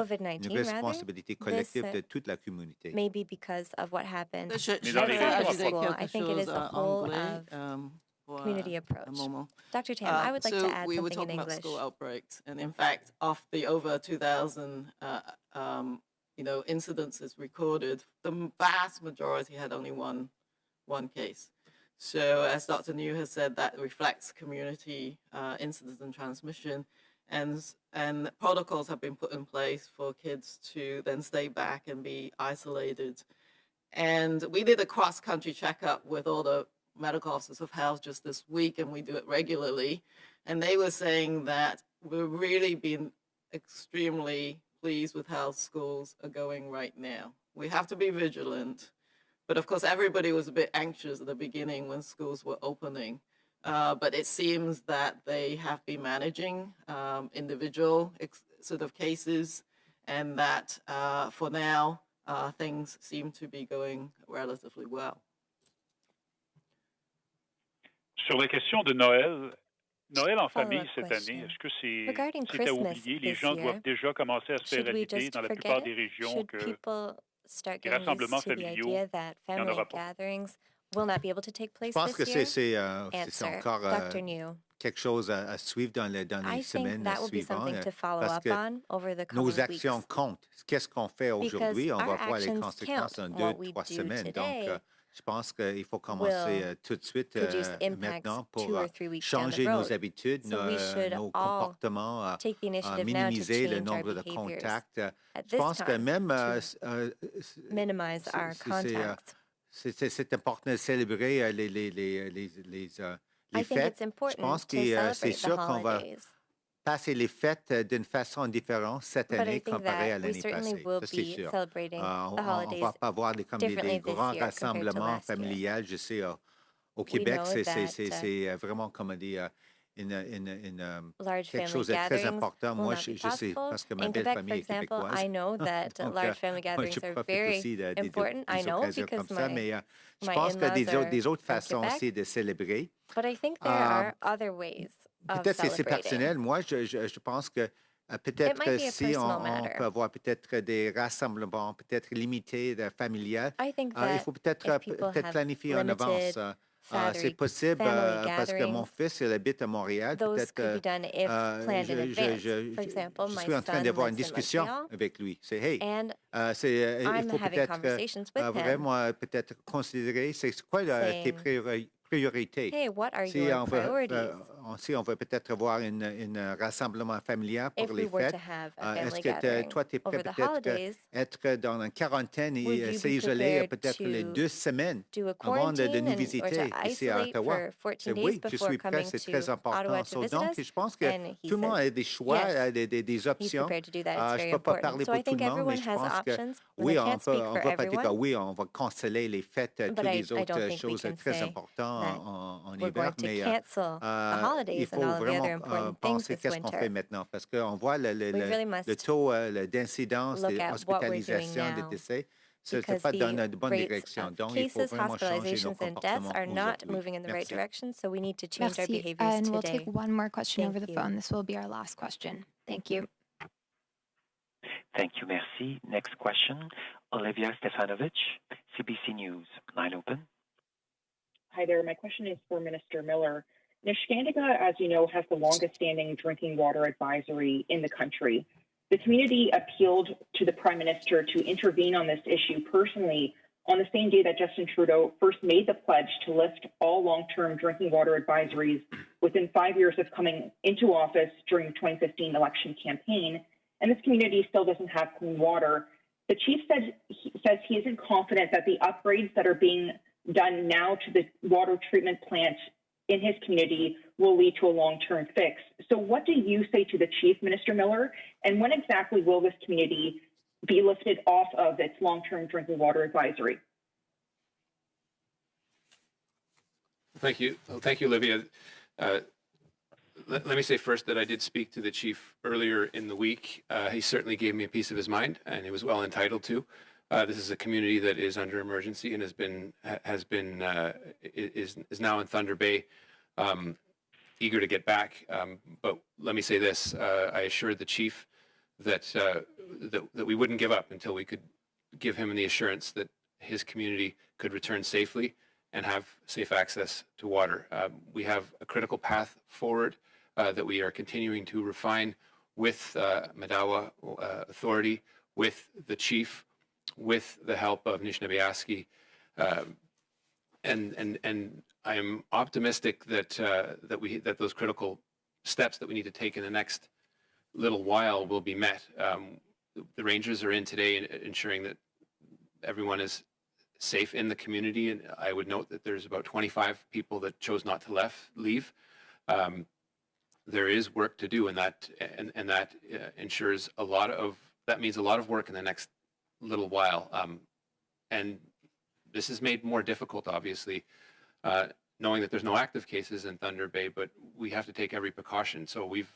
responsabilité collective de toute la communauté. Maybe because of what happened outside of school. I think it is the whole of community approach. Dr. Tam, I would like to add we were something in talking English. about school outbreaks, and in fact, of the over 2,000 incidences recorded, the vast majority had only one case. So as Dr. New has said, that reflects community incidence and transmission, and protocols have been put in place for kids to then stay back and be isolated. And we did a cross-country checkup with all the medical officers of health just this week, and we do it regularly. And they were saying that we've really been extremely pleased with how schools are going right now. We have to be vigilant. But of course, everybody was a bit anxious at the beginning when schools were opening. But it seems that they have been managing individual sort of cases, and that for now, things seem to be going relatively well. Sur la question de Noël, Noël en famille cette année, est-ce que c'est à oublier? Les gens doivent déjà commencer à se faire à l'idée dans la plupart des régions que les rassemblements familiaux, il n'y en aura pas. Je pense que c'est encore quelque chose à suivre dans les semaines suivantes parce que nos actions comptent. Qu'est-ce qu'on fait aujourd'hui? On va voir les conséquences dans 2-3 semaines. Donc, je pense qu'il faut commencer tout de suite maintenant pour changer nos habitudes, nos comportements, minimiser le nombre de contacts. Je pense que même c'est important de célébrer les fêtes. Je pense que c'est sûr qu'on va passer les fêtes d'une façon différente cette année comparée à l'année passée. Ça, c'est sûr. On ne va pas avoir des grands rassemblements familiales. Je sais, au Québec, c'est vraiment, comme on dit, quelque chose de très important. Moi, je sais, parce que ma belle famille est québécoise. Donc, je profite aussi des occasions comme ça. Mais je pense que des autres façons aussi de célébrer. Peut-être que c'est personnel. Moi, je pense que peut-être si on peut avoir peut-être des rassemblements, peut-être limités, familiales, il faut peut-être planifier en avance. C'est possible parce que mon fils, il habite à Montréal. Peut-être je suis en train d'avoir une discussion avec lui. C'est, hey, il faut peut-être vraiment considérer, c'est quoi tes priorités? Si on veut peut-être avoir un rassemblement familial pour les fêtes, est-ce que toi, tu es prêt peut-être être dans une quarantaine et s'isoler peut-être les 2 semaines avant de nous visiter ici à Ottawa? Oui, je suis prêt, c'est très important. Donc, je pense que tout le monde a des choix, des options. Je ne peux pas parler pour tout le monde, mais je pense que oui, on va pas dire que oui, on va canceller les fêtes, toutes les autres choses très importantes en hiver, mais il faut vraiment penser qu'est-ce qu'on fait maintenant, parce qu'on voit le taux d'incidence, d'hospitalisation, de décès, ce n'est pas dans la bonne direction. Donc, il faut vraiment changer nos comportements aujourd'hui. Merci. And we'll take one more question over the phone. This will be our last question. Thank you. Thank you, merci. Next question, Olivia Stefanovic, CBC News. Line open. Hi there. My question is for Minister Miller. Niskandiga, as you know, has the longest-standing drinking water advisory in the country. The community appealed to the Prime Minister to intervene on this issue personally on the same day that Justin Trudeau first made the pledge to lift all long-term drinking water advisories within 5 years of coming into office during the 2015 election campaign. And this community still doesn't have clean water. The chief says he isn't confident that the upgrades that are being done now to the water treatment plant in his community will lead to a long-term fix. So what do you say to the chief, Minister Miller? And when exactly will this community be lifted off of its long-term drinking water advisory? Thank you. Thank you, Olivia. Let me say first that I did speak to the chief earlier in the week. He certainly gave me a piece of his mind, and he was well entitled to. This is a community that is under emergency and is now in Thunder Bay, eager to get back. But let me say this: I assured the chief that we wouldn't give up until we could give him the assurance that his community could return safely and have safe access to water. We have a critical path forward that we are continuing to refine with Madawa Authority, with the chief, with the help of Anishinaabe, and I am optimistic that those critical steps that we need to take in the next little while will be met. The Rangers are in today, ensuring that everyone is safe in the community. And I would note that there's about 25 people that chose not to leave. There is work to do, and that ensures that means a lot of work in the next little while. And this is made more difficult, obviously, knowing that there's no active cases in Thunder Bay, but we have to take every precaution. So we've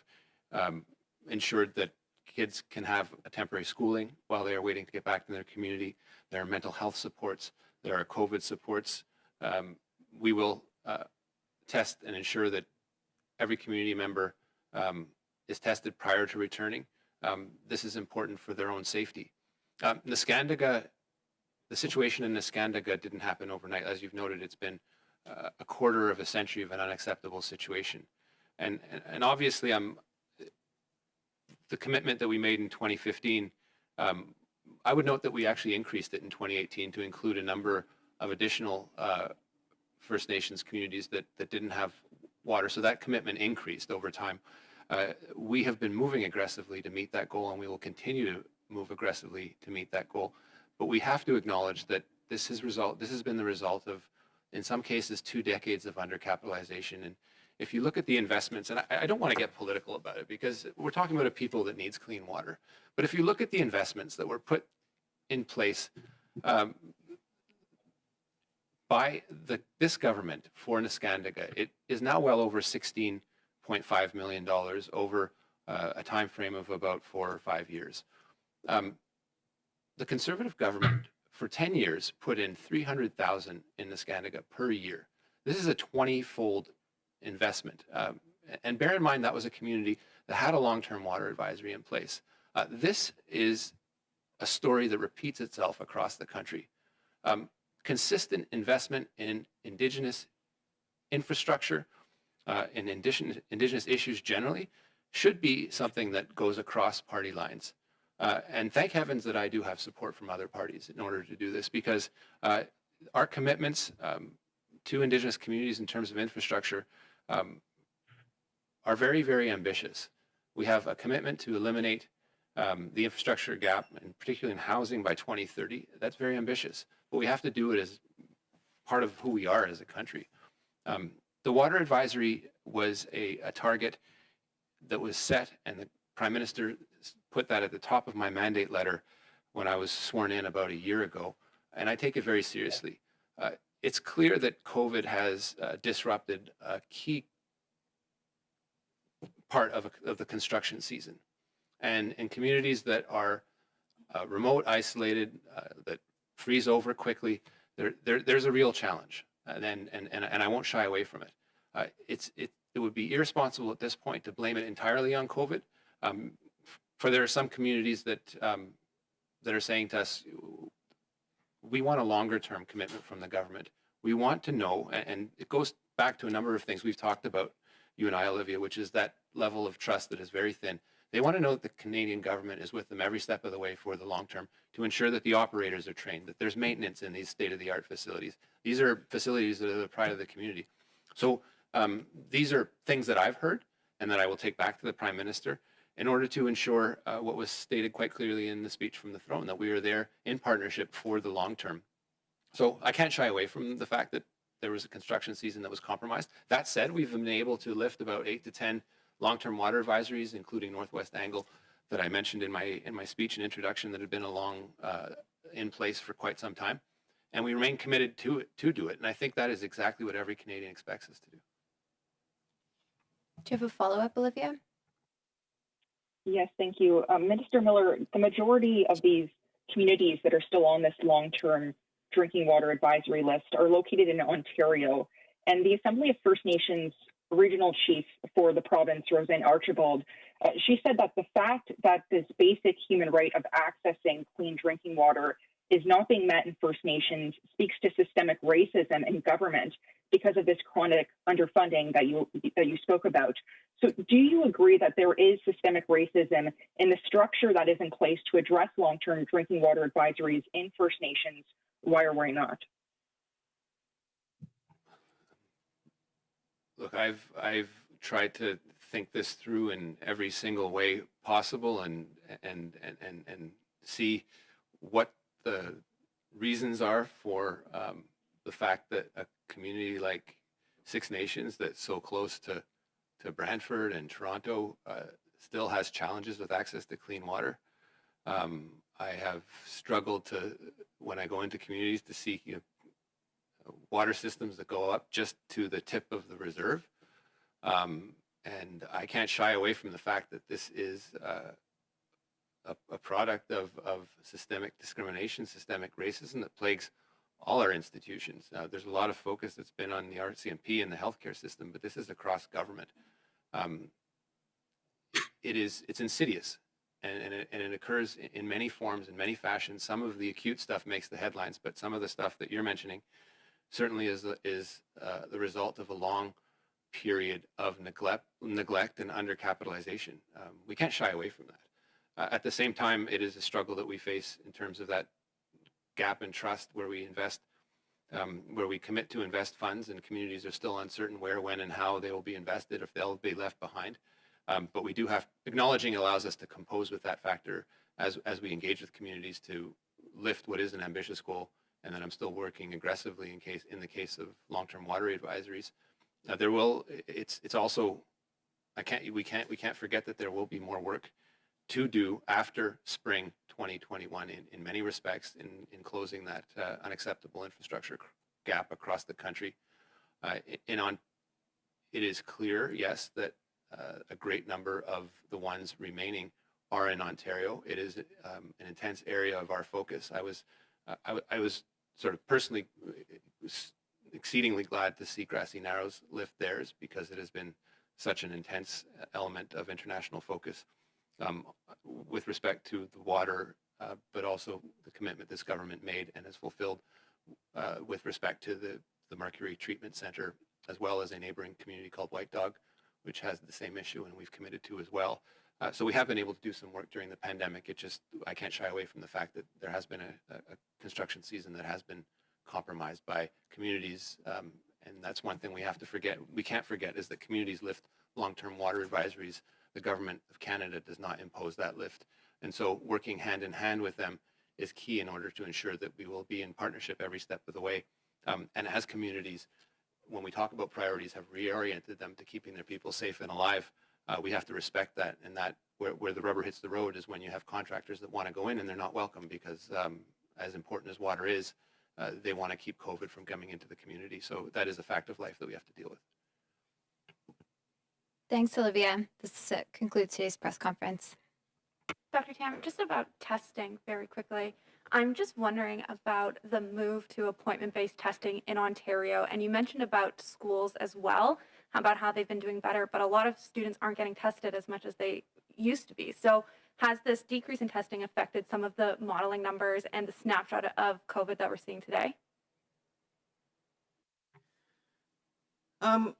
ensured that kids can have a temporary schooling while they are waiting to get back to their community. There are mental health supports. There are COVID supports. We will test and ensure that every community member is tested prior to returning. This is important for their own safety. The situation in Neskantaga didn't happen overnight. As you've noted, it's been a quarter of a century of an unacceptable situation. And obviously, the commitment that we made in 2015, I would note that we actually increased it in 2018 to include a number of additional First Nations communities that didn't have water. So that commitment increased over time. We have been moving aggressively to meet that goal, and we will continue to move aggressively to meet that goal. But we have to acknowledge that this has been the result of, in some cases, 2 decades of undercapitalization. And if you look at the investments, and I don't want to get political about it because we're talking about a people that needs clean water, but if you look at the investments that were put in place by this government for Neskantaga, it is now well over $16.5 million over a time frame of about 4 or 5 years. The Conservative government for 10 years put in $300,000 in Neskantaga per year. This is a 20-fold investment. And bear in mind, that was a community that had a long-term water advisory in place. This is a story that repeats itself across the country. Consistent investment in Indigenous infrastructure and Indigenous issues generally should be something that goes across party lines. And thank heavens that I do have support from other parties in order to do this, because our commitments to Indigenous communities in terms of infrastructure are very, very ambitious. We have a commitment to eliminate the infrastructure gap, and particularly in housing, by 2030. That's very ambitious, but we have to do it as part of who we are as a country. The water advisory was a target that was set, and the Prime Minister put that at the top of my mandate letter when I was sworn in about a year ago, and I take it very seriously. It's clear that COVID has disrupted a key part of the construction season. And in communities that are remote, isolated, that freeze over quickly, there's a real challenge, and I won't shy away from it. It would be irresponsible at this point to blame it entirely on COVID. For there are some communities that are saying to us, we want a longer-term commitment from the government. We want to know, and it goes back to a number of things we've talked about, you and I, Olivia, which is that level of trust that is very thin. They want to know that the Canadian government is with them every step of the way for the long term to ensure that the operators are trained, that there's maintenance in these state-of-the-art facilities. These are facilities that are the pride of the community. So these are things that I've heard and that I will take back to the Prime Minister in order to ensure what was stated quite clearly in the speech from the throne, that we are there in partnership for the long term. So I can't shy away from the fact that there was a construction season that was compromised. That said, we've been able to lift about 8 to 10 long-term water advisories, including Northwest Angle, that I mentioned in my speech and introduction, that had been in place for quite some time. And we remain committed to do it. And I think that is exactly what every Canadian expects us to do. Do you have a follow-up, Olivia? Yes, thank you. Minister Miller, the majority of these communities that are still on this long-term drinking water advisory list are located in Ontario. And the Assembly of First Nations regional chief for the province, Roseanne Archibald, she said that the fact that this basic human right of accessing clean drinking water is not being met in First Nations speaks to systemic racism in government because of this chronic underfunding that you spoke about. So do you agree that there is systemic racism in the structure that is in place to address long-term drinking water advisories in First Nations? Why or why not? Look, I've tried to think this through in every single way possible and see what the reasons are for the fact that a community like Six Nations that's so close to Brantford and Toronto still has challenges with access to clean water. I have struggled to, when I go into communities, to see water systems that go up just to the tip of the reserve. And I can't shy away from the fact that this is a product of systemic discrimination, systemic racism that plagues all our institutions. There's a lot of focus that's been on the RCMP and the healthcare system, but this is across government. It's insidious, and it occurs in many forms, in many fashions. Some of the acute stuff makes the headlines, but some of the stuff that you're mentioning certainly is the result of a long period of neglect and undercapitalization. We can't shy away from that. At the same time, it is a struggle that we face in terms of that gap in trust where we invest, where we commit to invest funds, and communities are still uncertain where, when, and how they will be invested, if they'll be left behind. But we do have, acknowledging allows us to compose with that factor as we engage with communities to lift what is an ambitious goal. And then I'm still working aggressively in the case of long-term water advisories. It's also, we can't forget that there will be more work to do after spring 2021 in many respects in closing that unacceptable infrastructure gap across the country. It is clear, yes, that a great number of the ones remaining are in Ontario. It is an intense area of our focus. I was sort of personally exceedingly glad to see Grassy Narrows lift theirs, because it has been such an intense element of international focus with respect to the water, but also the commitment this government made and has fulfilled with respect to the Mercury Treatment Center, as well as a neighboring community called White Dog, which has the same issue, and we've committed to as well. So we have been able to do some work during the pandemic. I can't shy away from the fact that there has been a construction season that has been compromised by communities. And that's one thing we have to forget. We can't forget is that communities lift long-term water advisories. The government of Canada does not impose that lift. And so working hand in hand with them is key in order to ensure that we will be in partnership every step of the way. And as communities, when we talk about priorities, have reoriented them to keeping their people safe and alive, we have to respect that. And that where the rubber hits the road is when you have contractors that want to go in and they're not welcome, because as important as water is, they want to keep COVID from coming into the community. So that is a fact of life that we have to deal with. Thanks, Olivia. This concludes today's press conference. Dr. Tam, just about testing very quickly. I'm just wondering about the move to appointment-based testing in Ontario. And you mentioned about schools as well, about how they've been doing better, but a lot of students aren't getting tested as much as they used to be. So has this decrease in testing affected some of the modeling numbers and the snapshot of COVID that we're seeing today? I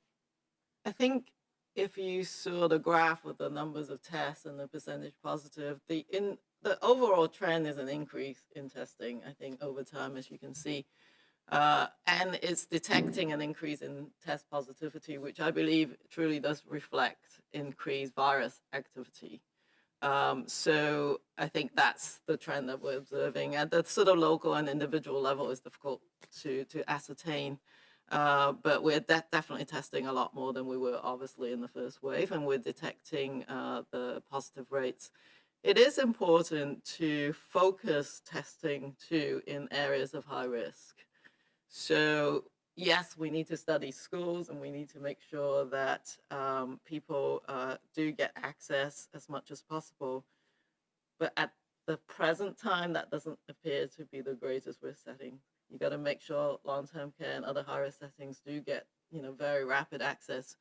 think if you saw the graph with the numbers of tests and the percentage positive, the overall trend is an increase in testing, I think, over time, as you can see. And it's detecting an increase in test positivity, which I believe truly does reflect increased virus activity. So I think that's the trend that we're observing. At the sort of local and individual level is difficult to ascertain. But we're definitely testing a lot more than we were obviously in the first wave, and we're detecting the positive rates. It is important to focus testing too in areas of high risk. So yes, we need to study schools, and we need to make sure that people do get access as much as possible. But at the present time, that doesn't appear to be the greatest risk setting. You got to make sure long-term care and other high-risk settings do get, very rapid access.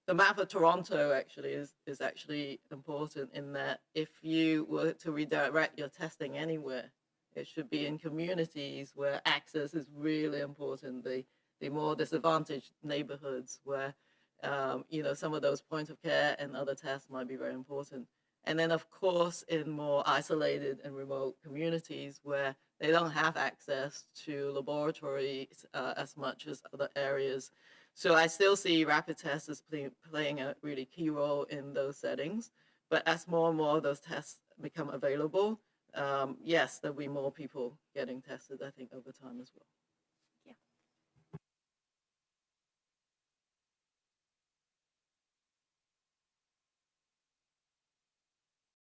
The map of Toronto actually is actually important in that if you were to redirect your testing anywhere, it should be in communities where access is really important. The more disadvantaged neighborhoods where, some of those points of care and other tests might be very important. And then, of course, in more isolated and remote communities where they don't have access to laboratories as much as other areas. So I still see rapid tests as playing a really key role in those settings. But as more and more of those tests become available, yes, there'll be more people getting tested, I think, over time as well. Yeah.